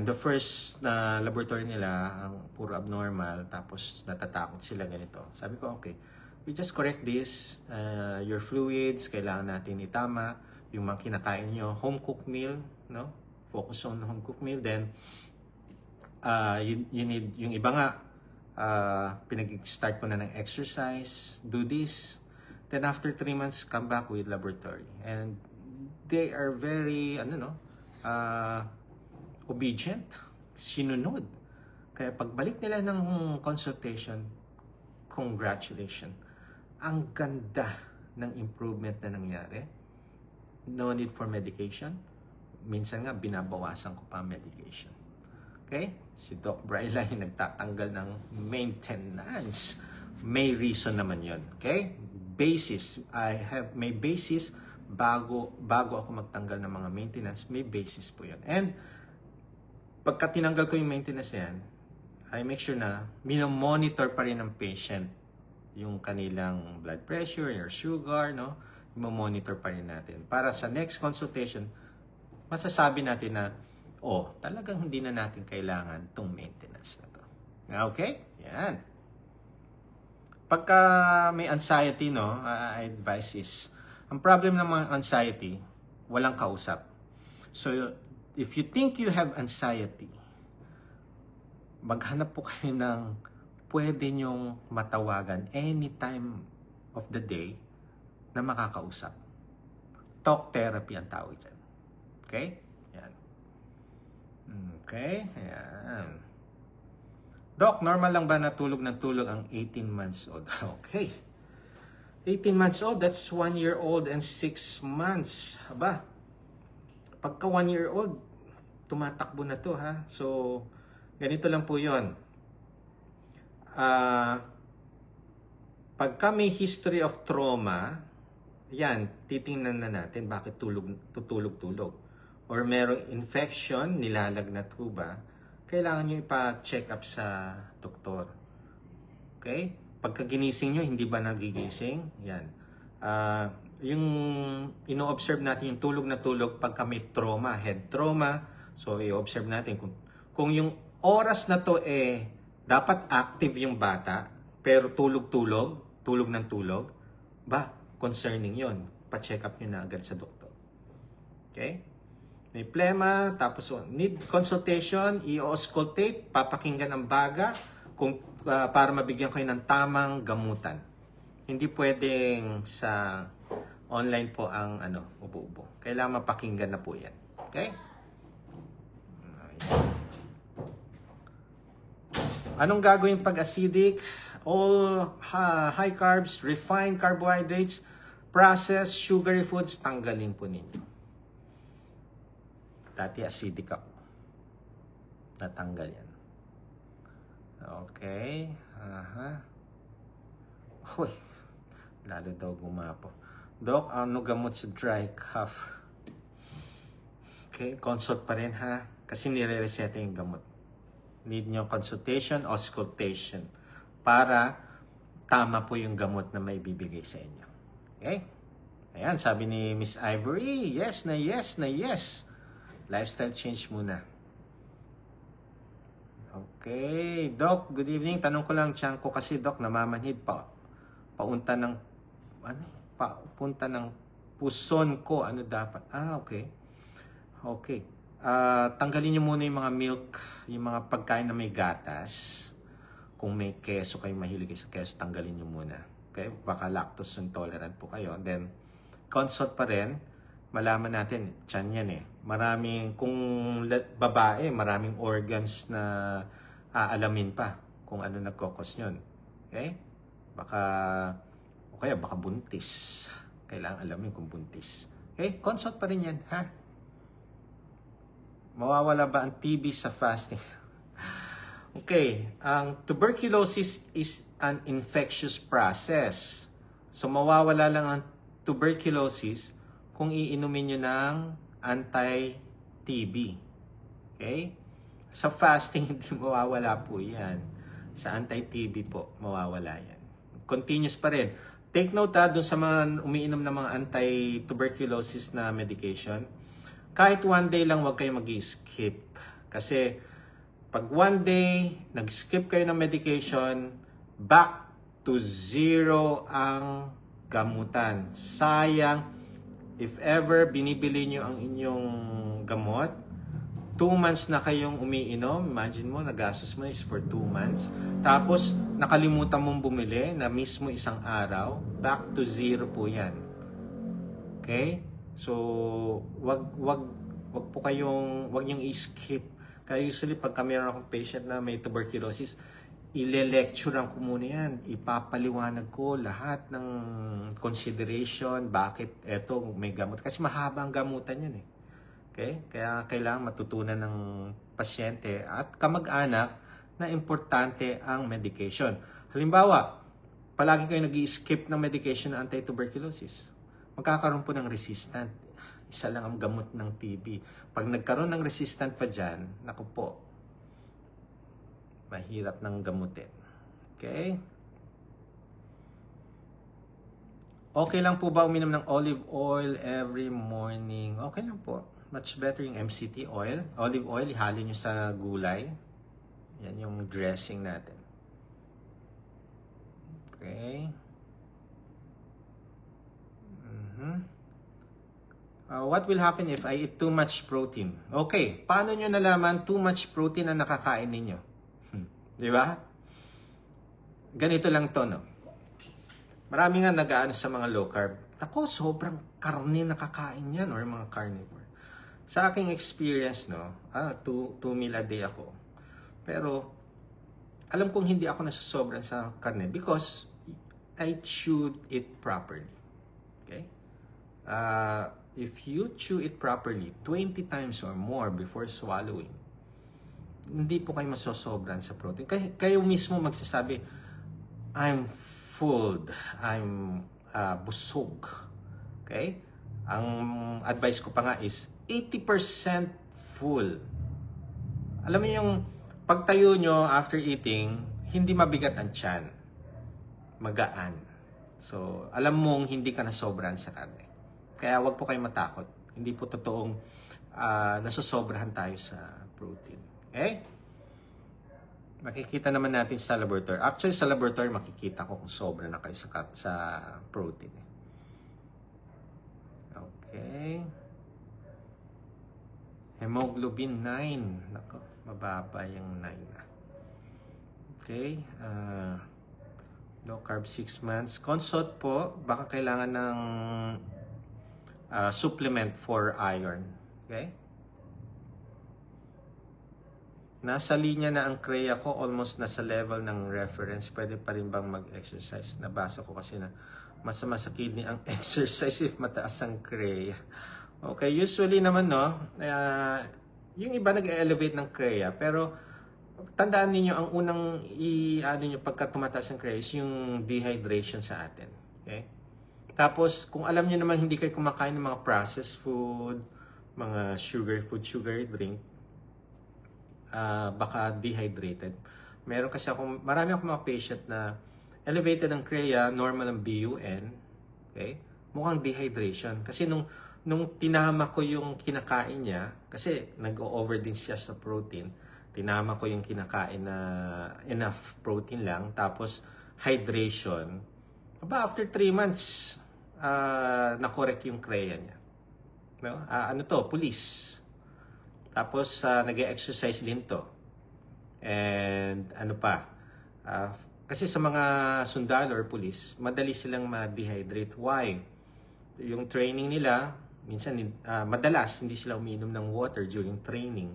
the first na laboratory nila, ang puro abnormal, tapos natatakot sila ganito. Sabi ko, okay, we just correct this. Your fluids, kailangan natin itama. Yung mga kinakain nyo, home-cooked meal, no? Focus on home-cooked meal. Then, you need, yung iba nga, pinag-start ko na ng exercise, do this. Then, after 3 months, come back with laboratory. And they are very, obedient, sinunod. Kaya pagbalik nila ng consultation, congratulations. Ang ganda ng improvement na nangyari. No need for medication. Minsan nga, binabawasan ko pa may Okay? Si Doc Bryla yung nagtatanggal ng maintenance. May reason naman yun. Okay? Basis. May basis bago ako magtanggal ng mga maintenance. May basis po yun. And, pagka tinanggal ko yung maintenance yan, I make sure na minomonitor pa rin ng patient yung kanilang blood pressure, your sugar, no? Monitor pa rin natin. Para sa next consultation, masasabi natin na, talagang hindi na natin kailangan itong maintenance na to. Okay? Yan. Pagka may anxiety, no, I advise is, ang problem ng mga anxiety, walang kausap. So, if you think you have anxiety, maghanap po kayo ng pwede nyong matawagan any time of the day na makakausap. Talk therapy ang tawag dyan. Okay? Yan. Okay? Yan. Doc, normal lang ba natulog ng tulog ang 18 months old? Okay. 18 months old, that's 1 year old and 6 months. Aba, pagka 1 year old, tumatakbo na to, ha? So, ganito lang po yun. Pagka may history of trauma, yan, titingnan na natin bakit tutulog-tulog. Or merong infection, nilalagnat ho ba, kailangan nyo ipa-check up sa doktor. Okay? Pagka ginising nyo, hindi ba nagigising? Yan. Yung ino-observe natin yung tulog na tulog pagka may trauma, head trauma. So, i-observe natin kung yung oras na to dapat active yung bata, pero tulog ng tulog, concerning yon. Pa-check up nyo na agad sa doktor. Okay? May plema, tapos need consultation, i-auscultate, papakinggan ang baga, para mabigyan kayo ng tamang gamutan. Hindi pwedeng sa online po ang ubo-ubo. Kailangan mapakinggan na po yan. Okay? Anong gagawin pag acidic? all high carbs, refined carbohydrates, processed sugary foods, tanggalin po ninyo. Dati acidic ako. Natanggal yan. Okay. Uy, lalo daw gumapo. Doc, ano gamot sa dry cough? Okay, consult pa rin ha. Kasi nire-reseta yung gamot. Need nyo consultation, auscultation. Para tama po yung gamot na may bibigay sa inyo. Okay? Ayan, sabi ni Miss Ivory, yes na yes na yes. Lifestyle change muna. Okay, Doc, good evening. Tanong ko lang, tiyan ko kasi, Doc, namamanhid pa. Papunta ng puson ko. Ano dapat? Okay. Okay. Tanggalin nyo muna yung mga milk, yung mga pagkain na may gatas. Kung may keso kayo, mahilig kayo sa keso, tanggalin nyo muna. Okay? Baka lactose intolerant po kayo. Then, consult pa rin. Malaman natin, tiyan yan eh. Kung babae, maraming organs na aalamin pa kung ano nagkokos yun. Okay? Baka buntis. Kailangan alamin kung buntis. Okay? Consult pa rin yan, ha? Mawawala ba ang TB sa fasting? Okay. Ang tuberculosis is an infectious process. So, mawawala lang ang tuberculosis kung iinumin nyo ng anti-TB. Okay? Sa fasting, hindi mawawala po yan. Sa anti-TB po, mawawala yan. Continuous pa rin. Take note dun sa mga umiinom ng mga anti-tuberculosis na medication. Kahit one day lang, huwag kayo mag-skip. Kasi pag one day, nag-skip kayo ng medication, back to zero ang gamutan. Sayang. If ever binibili nyo ang inyong gamot, 2 months na kayong umiinom, imagine mo, nagastos mo is for 2 months. Tapos, nakalimutan mong bumili na mismo isang araw, back to zero po yan. Okay? So, wag niyong i-skip. Kaya usually, pagka mayroon akong patient na may tuberculosis, ile-lecturean ko muna yan. Ipapaliwanag ko lahat ng consideration, bakit eto may gamot. Kasi mahaba ang gamutan yan eh. Okay? Kaya kailangan matutunan ng pasyente at kamag-anak na importante ang medication. Halimbawa, palagi kayo nag-i-skip ng medication na anti-tuberculosis. Magkakaroon po ng resistant. Isa lang ang gamot ng TB. Pag nagkaroon ng resistant pa dyan, naku po, mahirap ng gamutin. Okay? Okay lang po ba uminom ng olive oil every morning? Okay lang po. Much better yung MCT oil. Olive oil, ihalo nyo sa gulay. Yan yung dressing natin. Okay. What will happen if I eat too much protein? Okay. Paano nyo nalaman too much protein ang nakakain ninyo? Di ba? Ganito lang to, no? Marami nga nag-aano sa mga low carb. Ako, sobrang karne nakakain yan or mga carnivore. Sa aking experience, no, 2 meal a day ako. Pero, alam kong hindi ako nasusobran sa karne because I chewed it properly. Okay? If you chew it properly, 20 times or more before swallowing, hindi po kayo masosobran sa protein. Kayo mismo magsasabi, I'm full, I'm busog. Okay? Ang advice ko pa nga is 80% full. Alam mo yung pagtayo nyo after eating, hindi mabigat ang tiyan. Magaan. So, alam mong hindi ka nasobran sa karne. Kaya wag po kayo matakot. Hindi po totoong nasosobrahan tayo sa protein. Okay? Makikita naman natin sa laboratory. Actually, sa laboratory, makikita ko kung sobra na kayo sa protein. Okay. Hemoglobin 9. Nako, mababa yung 9. Okay. Low carb 6 months. Consult po. Baka kailangan ng supplement for iron. Okay. Nasa linya na ang CREA ko, almost nasa level ng reference. Pwede pa rin bang mag-exercise? Nabasa ko kasi na masama sa kidney ang exercise if mataas ang CREA. Okay, usually naman no, yung iba nag-elevate ng CREA, pero tandaan niyo ang unang ano niyo pagka tumataas ang CREA is yung dehydration sa atin. Okay? Tapos kung alam niyo naman hindi kayo kumakain ng mga processed food, mga sugary drink, baka dehydrated. Meron kasi marami akong mga patient na elevated ang CREA, normal ang BUN, okay? Mukhang dehydration. Kasi nung tinama ko yung kinakain niya, kasi nag-over din siya sa protein, tinama ko yung kinakain na enough protein lang, tapos hydration. After 3 months, na-correct yung CREA niya. No? Ano to? Police. Tapos, nag-exercise din to. And ano pa? Kasi sa mga sundalo or police, madali silang ma-dehydrate. Why? Yung training nila, minsan, madalas, hindi sila umiinom ng water during training.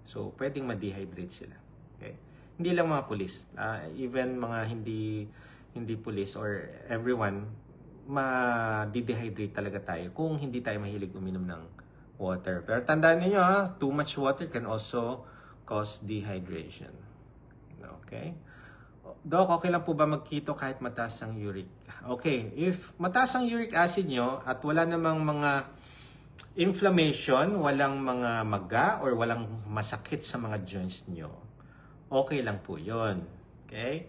So, pwedeng ma-dehydrate sila. Okay? Hindi lang mga police. Even mga hindi police or everyone, ma-dehydrate talaga tayo kung hindi tayo mahilig uminom ng water. Pero tandaan niyo too much water can also cause dehydration. Okay? Doc, okay lang po ba mag-keto kahit mataas ang uric? Okay, if mataas ang uric acid nyo at wala namang mga inflammation, walang mga maga or walang masakit sa mga joints nyo, okay lang po yon. Okay?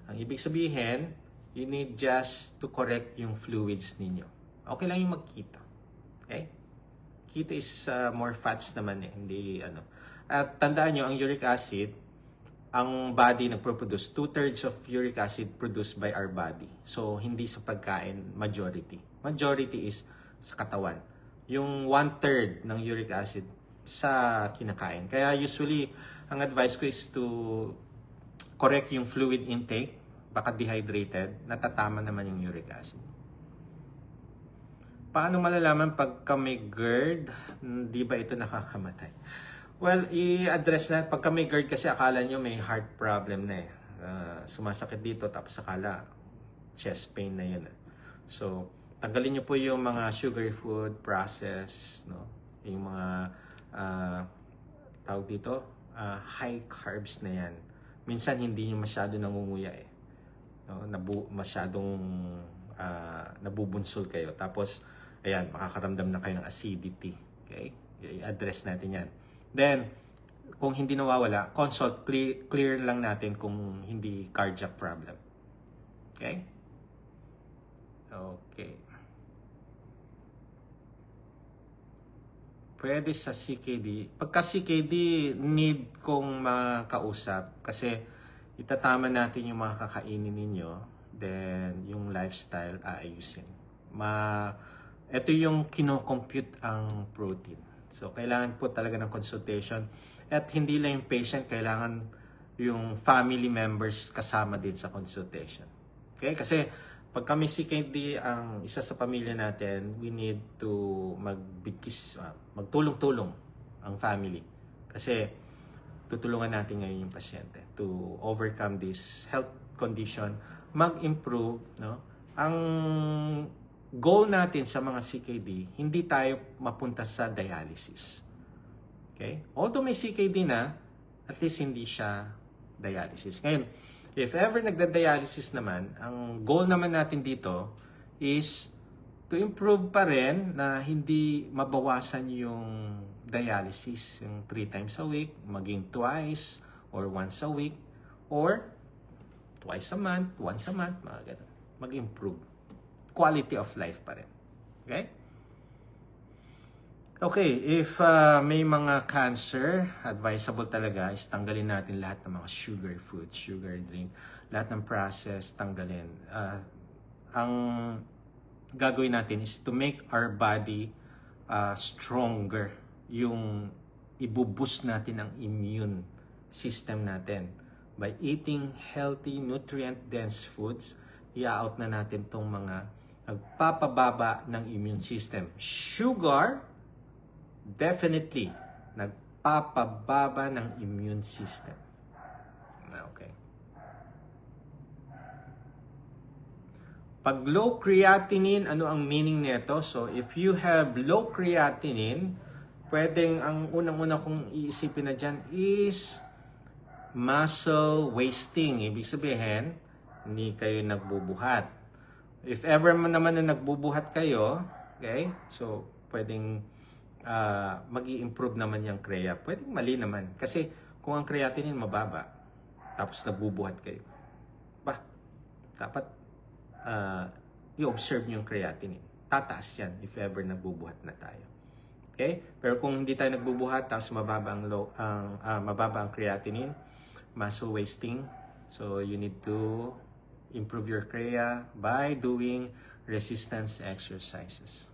Ang ibig sabihin, you need just to correct yung fluids ninyo. Okay lang yung mag-keto. Okay? Keto is more fats naman hindi ano. At tandaan nyo, ang uric acid, ang body nagpo-produce 2/3 of uric acid produced by our body. So, hindi sa pagkain majority. Majority is sa katawan. Yung 1/3 ng uric acid sa kinakain. Kaya usually, ang advice ko is to correct yung fluid intake. Baka dehydrated, natatama naman yung uric acid. Paano malalaman pagka may GERD, di ba ito nakakamatay? Well, i-address na. Pagka may GERD kasi akala nyo may heart problem na sumasakit dito, tapos akala chest pain na yun. So, tanggalin nyo po yung mga sugary food, processed, no? Yung mga, tawag dito, high carbs na yan. Minsan hindi nyo masyado nangunguya no? Masyadong nabubunsol kayo. Tapos, ayan, makakaramdam na kayo ng acidity. Okay? I-address natin yan. Then, kung hindi nawawala, consult, clear lang natin kung hindi cardiac problem. Okay? Okay. Pwede sa CKD. Pagka CKD, need kong makausap kasi itatama natin yung mga kakainin ninyo, then yung lifestyle aayusin. Ito yung kino-compute ang protein. So, kailangan po talaga ng consultation. At hindi lang yung patient, kailangan yung family members kasama din sa consultation. Okay? Kasi pag kami CKD ang isa sa pamilya natin, we need to magtulong-tulong ang family. Kasi tutulungan natin ngayon yung pasyente to overcome this health condition, mag-improve, no? Ang goal natin sa mga CKD, hindi tayo mapunta sa dialysis. Okay? Although may CKD na, at least hindi siya dialysis. Ngayon, if ever nagda-dialysis naman, ang goal naman natin dito is to improve pa rin na hindi mabawasan yung dialysis, yung 3 times a week, maging twice or once a week, or twice a month, once a month, mga ganun. Mag-improve. Quality of life pa rin. Okay? Okay, if may mga cancer, advisable talaga is tanggalin natin lahat ng mga sugar food, sugar drink, lahat ng process, tanggalin. Ang gagawin natin is to make our body stronger. Yung ibuboost natin ang immune system natin. By eating healthy, nutrient-dense foods, i-out na natin tong mga nagpapababa ng immune system. Sugar, definitely, nagpapababa ng immune system. Okay. Pag low creatinine, ano ang meaning nito? So, if you have low creatinine, pwedeng ang unang-una kong iisipin na dyan is muscle wasting. Ibig sabihin, hindi kayo nagbubuhat. If ever naman na nagbubuhat kayo, okay, so pwedeng mag-i-improve naman yung CREA. Pwedeng mali naman. Kasi kung ang creatinine mababa, tapos nagbubuhat kayo, dapat i-observe nyo yung creatinine. Tataas yan if ever nagbubuhat na tayo. Okay? Pero kung hindi tayo nagbubuhat, tapos mababa ang creatinine, muscle wasting, so you need to improve your CREA by doing resistance exercises.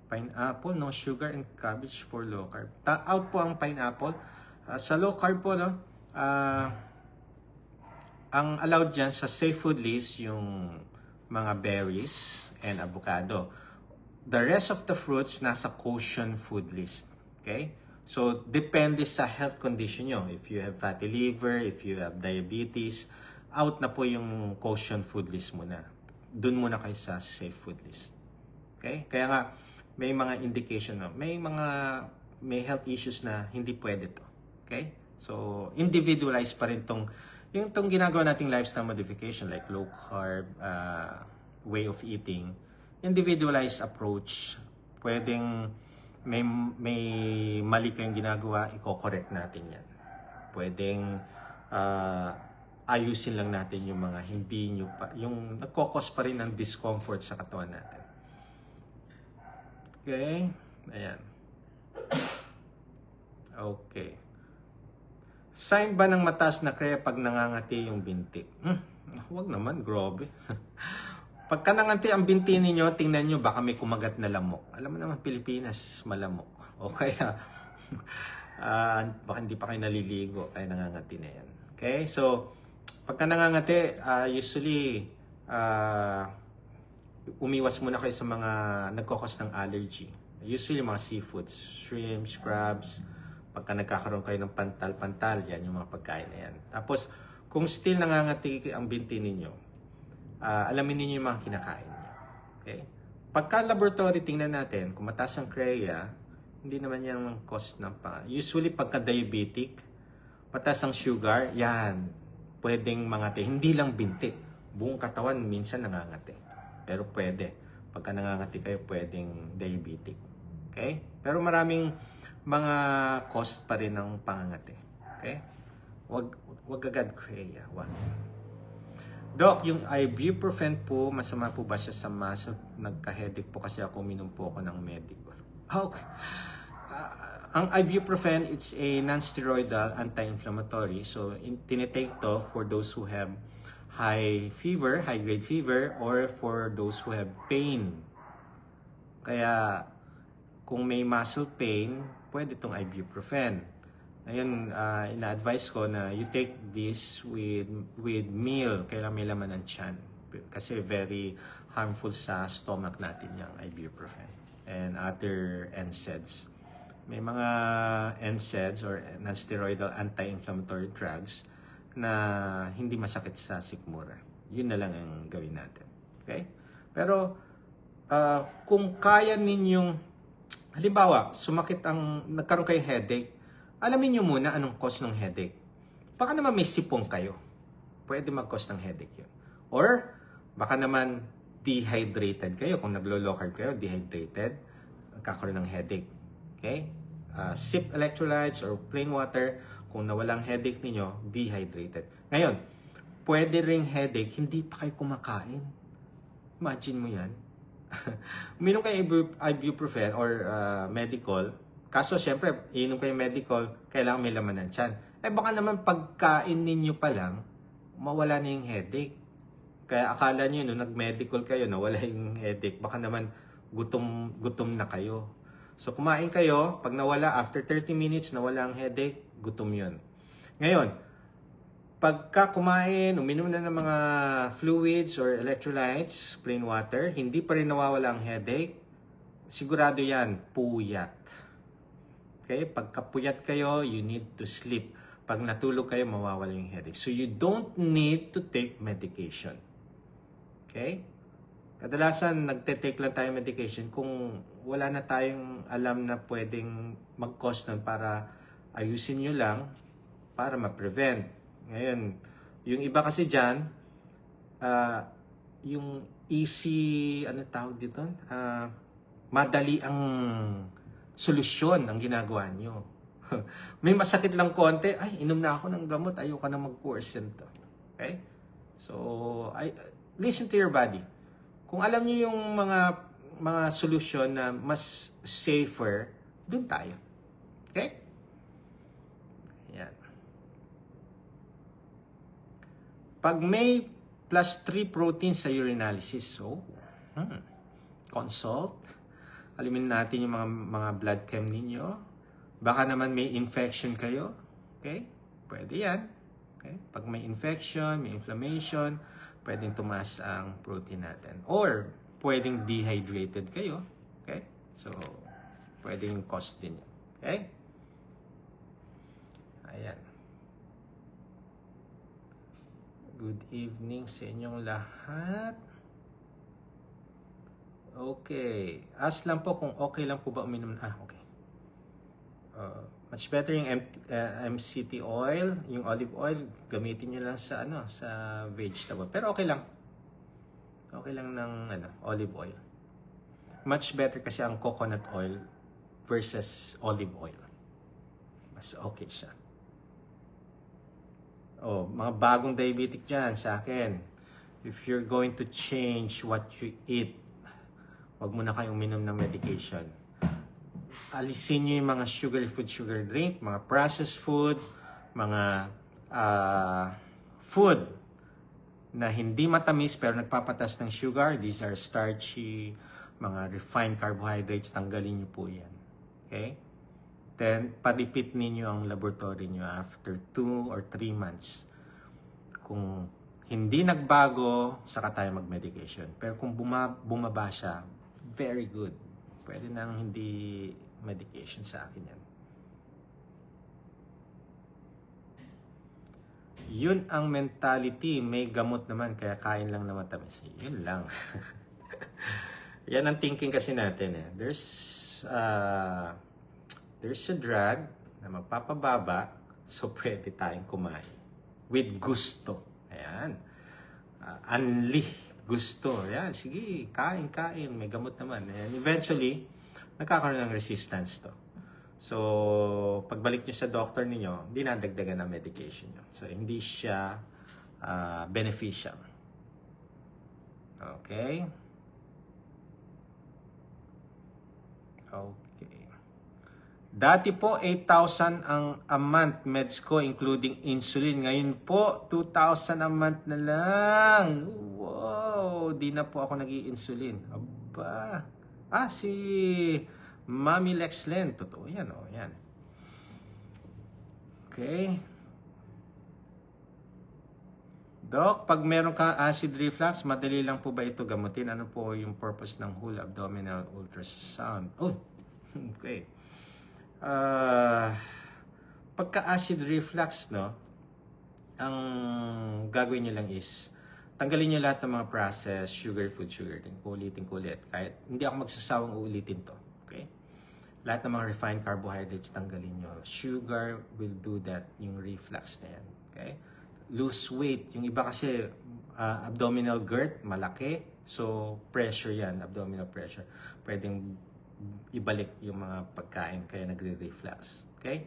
Pineapple, no sugar and cabbage for low carb. Out po ang pineapple. Sa low carb po, no, ang allowed dyan sa safe food list yung mga berries and avocado. The rest of the fruits nasa caution food list. Okay? So, depende sa health condition nyo. If you have fatty liver, if you have diabetes, out na po yung caution food list muna. Doon muna kayo sa safe food list. Okay? Kaya nga, may mga indication na, may health issues na hindi pwede to. Okay? So, individualized pa rin tong ginagawa nating lifestyle modification like low carb, way of eating, individualized approach. Pwedeng may mali kayong ginagawa, i-correct natin yan. Pwedeng ayusin lang natin yung mga hindi nyo pa, yung nagkokos pa rin ng discomfort sa katawan natin. Okay? Ayan. Okay. Sign ba ng mataas na CREA pag nangangati yung binti? Huwag naman, grabe. Pagka nangangati ang binti ninyo, tingnan nyo, baka may kumagat na lamok. Alam mo naman, Pilipinas, malamok. O kaya, baka hindi pa kayo naliligo, kaya nangangati na yan. Okay? So, pagka nangangati, usually, umiwas muna kayo sa mga nagkakos ng allergy. Usually, mga seafoods, shrimp, crabs. Pagka nagkakaroon kayo ng pantal-pantal, yan yung mga pagkain na yan. Tapos, kung still nangangati ang binti ninyo, alamin niyo yung mga kinakain niyo. Okay? Pagka laboratory, tingnan natin, kung mataas ang CREA, hindi naman yan ang cause ng usually, pagka diabetic, mataas ang sugar, yan, pwedeng mangati. Hindi lang binti. Buong katawan, minsan nangangati. Pero pwede. Pagka nangangati kayo, pwedeng diabetic. Okay? Pero maraming mga cause pa rin ng pangangati. Okay? Wag agad CREA. Wag. Doc, yung ibuprofen po, masama po ba siya sa muscle? Nagka-headache po kasi ako, minom po ako ng medical. Okay. Ang ibuprofen, it's a non-steroidal anti-inflammatory. So, tinitake to for those who have high fever, high-grade fever, or for those who have pain. Kaya, kung may muscle pain, pwede itong ibuprofen. Ngayon, ina-advise ko na you take this with meal, kailangan may laman ng tiyan. Kasi very harmful sa stomach natin yung ibuprofen and other NSAIDs. May mga NSAIDs or non-steroidal anti-inflammatory drugs na hindi masakit sa sikmura. Yun na lang ang gawin natin. Okay? Pero, kung kaya ninyong, halimbawa, nagkaroon kayo headache, alamin nyo muna anong cause ng headache. Baka naman may sipong kayo. Pwede mag-cause ng headache yun. Or, baka naman dehydrated kayo. Kung naglo-low carb kayo, dehydrated, magkakaroon ng headache. Okay? Sip electrolytes or plain water. Kung nawalang headache ninyo, dehydrated. Ngayon, pwede ring headache, hindi pa kayo kumakain. Imagine mo yan. Uminom kayo ibuprofen or medical. Kaso, syempre, iinom kayo medical, kailangan may laman ng tiyan. Baka naman pagkain ninyo pa lang, mawala na yung headache. Kaya akala nyo, nung nag-medical kayo, nawala yung headache, baka naman gutom na kayo. So, kumain kayo, pag nawala, after 30 minutes, nawala ang headache, gutom yun. Ngayon, pagka kumain, uminom na ng mga fluids or electrolytes, plain water, hindi pa rin nawawala ang headache, sigurado yan, puyat. Okay? Pagka puyat kayo, you need to sleep. Pag natulog kayo, mawawala yung headache. So you don't need to take medication. Okay? Kadalasan, nagte-take lang tayo medication kung wala na tayong alam na pwedeng mag-cause nun para ayusin nyo lang para ma-prevent. Ngayon, yung iba kasi dyan, yung easy, ano tawag dito? Madali ang solusyon ang ginagawa nyo. May masakit lang konti, ay, inom na ako ng gamot, ayoko na mag-course to. Okay? So, listen to your body. Kung alam niyo yung mga solusyon na mas safer, dun tayo. Okay? Yan. Pag may plus 3 proteins sa urinalysis, so, consult. Alamin natin yung mga blood chem ninyo. Baka naman may infection kayo. Okay? Pwede yan. Okay? Pag may infection, may inflammation, pwedeng tumaas ang protein natin. Or, pwedeng dehydrated kayo. Okay? So, pwedeng cause din yan. Okay? Ayan. Good evening sa inyong lahat. Okay. Ask lang po kung okay lang po ba uminom. Okay. Much better yung MCT oil, yung olive oil, gamitin nyo lang sa sa vegetable. Pero okay lang. Okay lang ng olive oil. Much better kasi ang coconut oil versus olive oil. Mas okay siya. Mga bagong diabetic dyan sa akin. If you're going to change what you eat, wag mo na kayong uminom ng medication. Alisin nyo yung mga sugar drink, mga processed food, mga food na hindi matamis pero nagpapatas ng sugar. These are starchy, mga refined carbohydrates. Tanggalin nyo po yan. Okay? Then, pa-repeat ninyo ang laboratory nyo after 2 or 3 months. Kung hindi nagbago, saka tayo mag-medication. Pero kung bumaba siya, very good. Pwede nang hindi medication sa akin yan. Yun ang mentality. May gamot naman, kaya kain lang na matamis. Yun lang. Yan ang thinking kasi natin. There's a drug na magpapababa, so pwede tayong kumain. With gusto. Ayan. Gusto. Ayan, sige, kain. May gamot naman. And eventually, nagkakaroon ng resistance to. So, pagbalik nyo sa doctor niyo, hindi na dagdagan ng medication nyo. So, hindi siya beneficial. Okay? Okay. Dati po, 8,000 ang a month meds ko, including insulin. Ngayon po, 2,000 a month na lang. Wow! Di na po ako nag-i-insulin. Aba! Si Mami Lexlen. Totoo yan, yan. Okay. Doc, pag meron ka acid reflux, madali lang po ba ito gamutin? Ano po yung purpose ng whole abdominal ultrasound? Okay. Pagka acid reflux, ang gagawin nyo lang is tanggalin nyo lahat ng mga processed sugar din. Ulitin ko ulit. Kahit hindi ako magsasawang uulitin to. Okay? Lahat ng mga refined carbohydrates, tanggalin nyo. Sugar will do that, yung reflux na yan. Okay? Lose weight. Yung iba kasi, abdominal girth, malaki. So, pressure yan, abdominal pressure. Pwedeng ibalik yung mga pagkain, kaya nagre-reflux. Okay?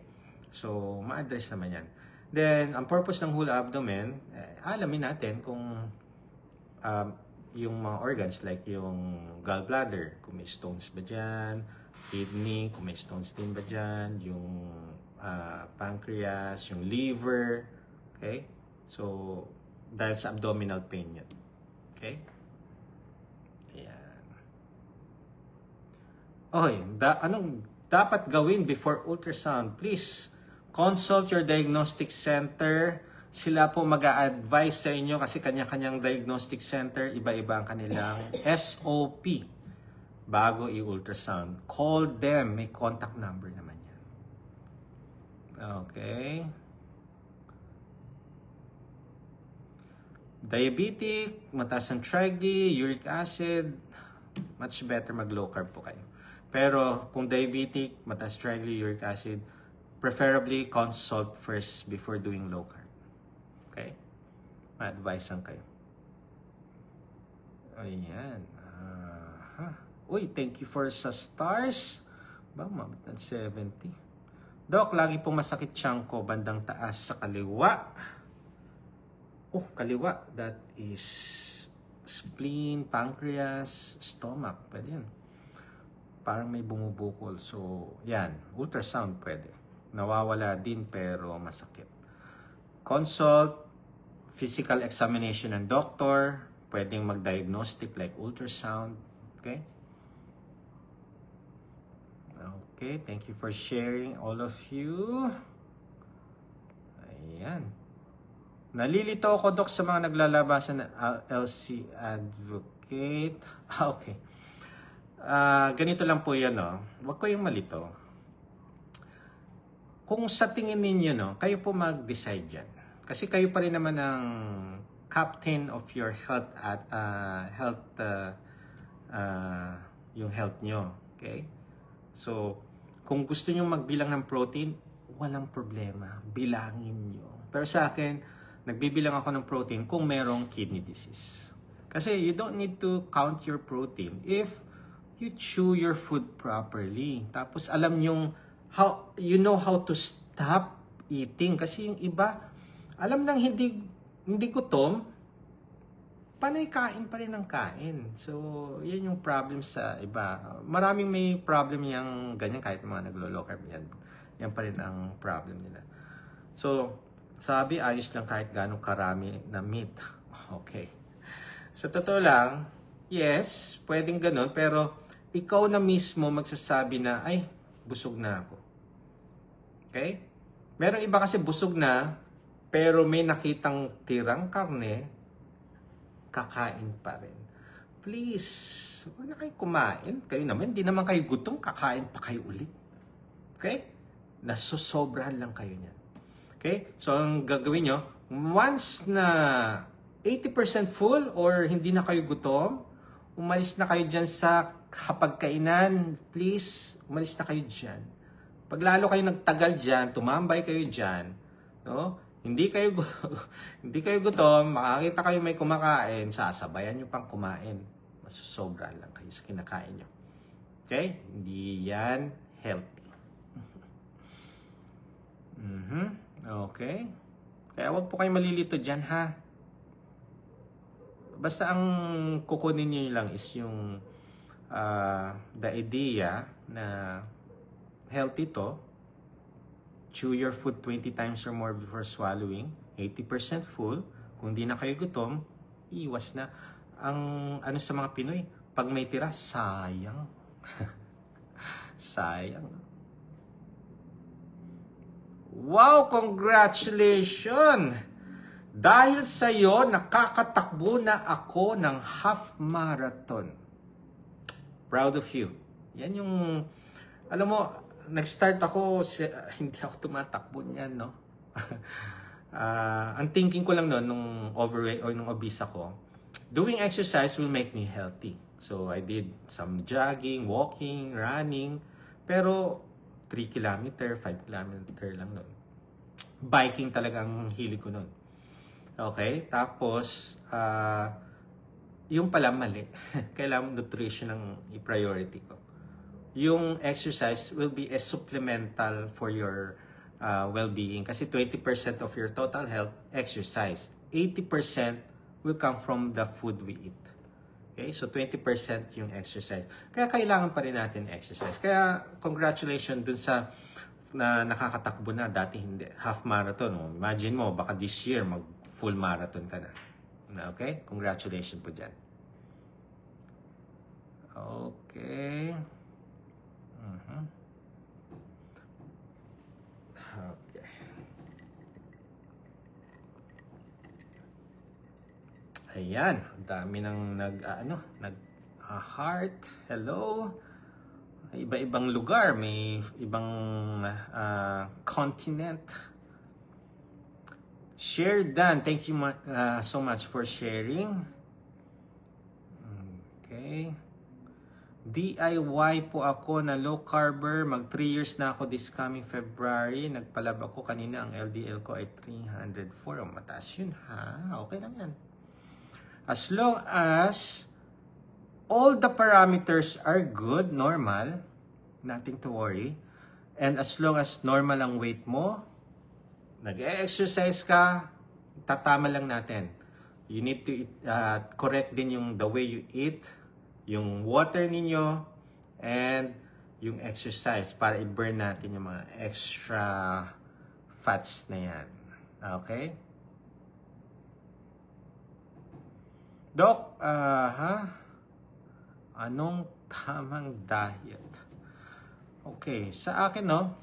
So, ma-address naman yan. Then, ang purpose ng whole abdomen, alamin natin kung yung mga organs like yung gallbladder, kung may stones ba dyan, kidney, kung may stones din ba dyan, yung pancreas, yung liver, okay? So, dahil sa abdominal pain yun. Okay? Ayan. Anong dapat gawin before ultrasound? Please, consult your diagnostic center. Sila po mag-a-advise sa inyo kasi kanya-kanyang diagnostic center, iba-iba ang kanilang SOP. bago i-ultrasound. Call them. May contact number naman yan. Okay. Diabetic, mataas ang trigly, uric acid, much better mag-low carb po kayo. Pero kung diabetic, mataas trigly, uric acid, preferably consult first before doing low carb. Okay? Ma-advise lang kayo. Ayan. Uy, thank you for sa stars. Ba, mabit ng 70. Doc, lagi pong masakit tiyan ko, bandang taas sa kaliwa. Oh, kaliwa. That is spleen, pancreas, stomach. Pwede yan. Parang may bumubukol. So, yan. Ultrasound pwede. Nawawala din pero masakit. Consult, physical examination ng doctor. Pwedeng mag-diagnostic like ultrasound. Okay? Okay, thank you for sharing, all of you. Ayan. Nalilito ako, Dok, sa mga naglalabasan ng LC Advocate. Okay. Ganito lang po yan, no? Huwag ko yung malito. Kung sa tingin ninyo, no, kayo po mag-decide yan. Kasi kayo pa rin naman ang captain of your health at yung health nyo. Okay? So, kung gusto nyo magbilang ng protein, walang problema. Bilangin nyo. Pero sa akin, nagbibilang ako ng protein kung merong kidney disease. Kasi you don't need to count your protein if you chew your food properly. Tapos alam nyong you know how to stop eating. Kasi yung iba, alam nang hindi gutom, panay kain pa rin ng kain. So, yan yung problem sa iba. Maraming may problem yung ganyan kahit mga naglo-low carb yan. Yan pa rin ang problem nila. So, sabi, ayos lang kahit gano'ng karami na meat. Okay. Sa totoo lang, yes, pwedeng ganun, pero ikaw na mismo magsasabi na, ay, busog na ako. Okay? Merong iba kasi busog na, pero may nakitang tirang karne, kakain pa rin. Please, huwag na kayo kumain. Kayo naman, hindi naman kayo gutom, kakain pa kayo ulit. Okay? Nasusobrahan lang kayo niyan. Okay? So, ang gagawin nyo, once na 80% full or hindi na kayo gutom, umalis na kayo dyan sa hapagkainan. Please, umalis na kayo dyan. Pag lalo kayo nagtagal dyan, tumambay kayo dyan, no? Hindi kayo gutom, makakita kayo may kumakain, sasabayan nyo pang kumain. Masusobrahan lang kayo sa kinakain nyo. Okay? Hindi yan healthy. Okay? Kaya wag po kayo malilito dyan, ha? Basta ang kukunin nyo lang is yung the idea na healthy to. Chew your food 20 times or more before swallowing. 80% full. Kung di na kayo gutom, iwas na. Ang ano sa mga Pinoy, pag may tira, sayang. Sayang. Wow, congratulations! Dahil sa'yo, nakakatakbo na ako ng half marathon. Proud of you. Yan yung, alam mo, nag-start ako, hindi ako tumatakbo niyan, no? Ang thinking ko lang noon, nung overweight or nung obese ako, doing exercise will make me healthy. So, I did some jogging, walking, running, pero 3 kilometer, 5 kilometer lang noon. Biking talagang hilig ko noon. Okay? Tapos, yung pala mali. Kailangan nutrition ang i-priority ko. Yung exercise will be a supplemental for your well-being. Kasi 20% of your total health, exercise. 80% will come from the food we eat. Okay? So, 20% yung exercise. Kaya kailangan pa rin natin exercise. Kaya, congratulations dun sa na nakakatakbo na. Dati hindi. Half marathon. Oh. Imagine mo, baka this year, mag-full marathon ka na. Okay? Congratulations po dyan. Okay. Okay. Ayan, ang dami nang heart, hello. Iba-ibang lugar, may ibang continent. Share Dan, thank you so much for sharing. Okay. DIY po ako na low carber. Mag 3 years na ako this coming February. Nagpalab ako kanina. Ang LDL ko ay 304. Oh, mataas yun ha. Okay lang yan. As long as all the parameters are good, normal, nothing to worry. And as long as normal ang weight mo, nag-exercise ka, tatama lang natin. You need to correct din yung the way you eat, yung water ninyo, and yung exercise para i-burn natin yung mga extra fats na yan. Okay? Doc, anong tamang diet? Okay, sa akin, no?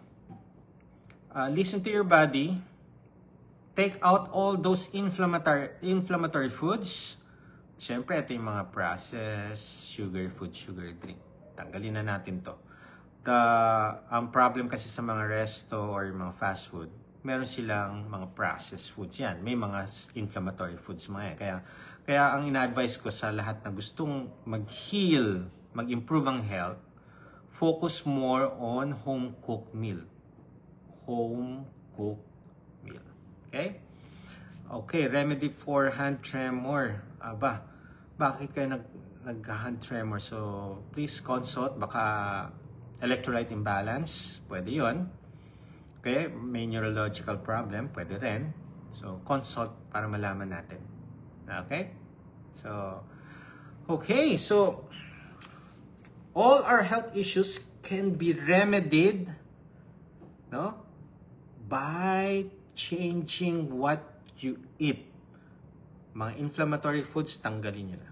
Listen to your body. Take out all those inflammatory foods. Siyempre, ito yung mga processed sugar food, sugar drink. Tanggalin na natin to. Ang problem kasi sa mga resto or mga fast food, meron silang mga processed foods yan. May mga inflammatory foods mga yan. Kaya ang ina-advise ko sa lahat na gustong mag-heal, mag-improve ang health, focus more on home-cooked meal. Home-cooked meal. Okay? Okay, remedy for hand tremor. Bakit kayo nag-hand tremor? So, please consult. Baka electrolyte imbalance. Pwede yon. Okay, may neurological problem. Pwede rin. So, consult para malaman natin. Okay? So, okay. So, all our health issues can be remedied, no? By changing what you eat. Mga inflammatory foods, tanggalin nyo na.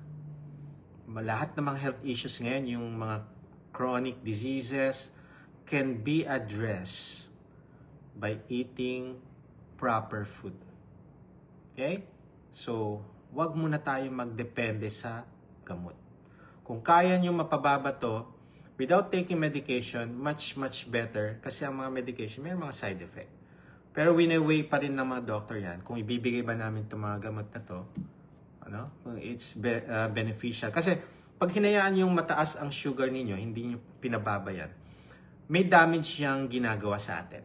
Lahat ng mga health issues ngayon, yung mga chronic diseases, can be addressed by eating proper food. Okay? So, wag muna tayo magdepende sa gamot. Kung kaya nyo mapababa to, without taking medication, much better. Kasi ang mga medication, may mga side effect. Pero wini-weigh pa rin ng mga doctor yan. Kung ibibigay ba namin itong mga gamot na to, it's beneficial. Kasi pag hinayaan yung mataas ang sugar ninyo, hindi nyo pinababa yan, may damage yang ginagawa sa atin.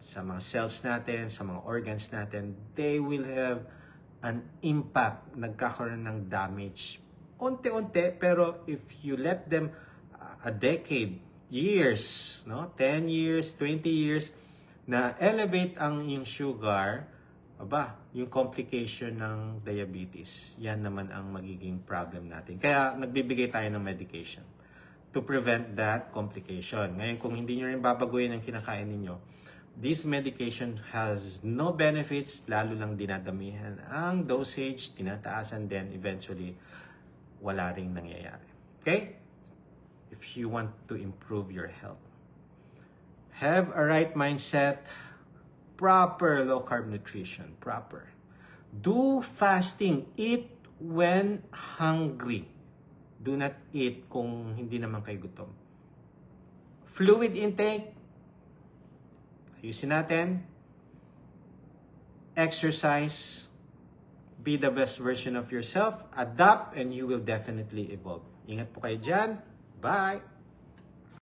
Sa mga cells natin, sa mga organs natin, they will have an impact. Nagkakaroon ng damage. Unti-unti, pero if you let them a decade, years, 10 years, 20 years, na elevate ang yung sugar, yung complication ng diabetes, yan naman ang magiging problem natin. Kaya nagbibigay tayo ng medication to prevent that complication. Ngayon, kung hindi nyo rin babaguhin ang kinakain ninyo, this medication has no benefits, lalo lang dinadamihan ang dosage, tinataasan din, eventually, wala ring nangyayari. Okay? If you want to improve your health, have a right mindset, proper low-carb nutrition, proper. Do fasting. Eat when hungry. Do not eat kung hindi naman kayo gutom. Fluid intake. Ayusin natin. Exercise. Be the best version of yourself. Adapt and you will definitely evolve. Ingat po kayo dyan. Bye!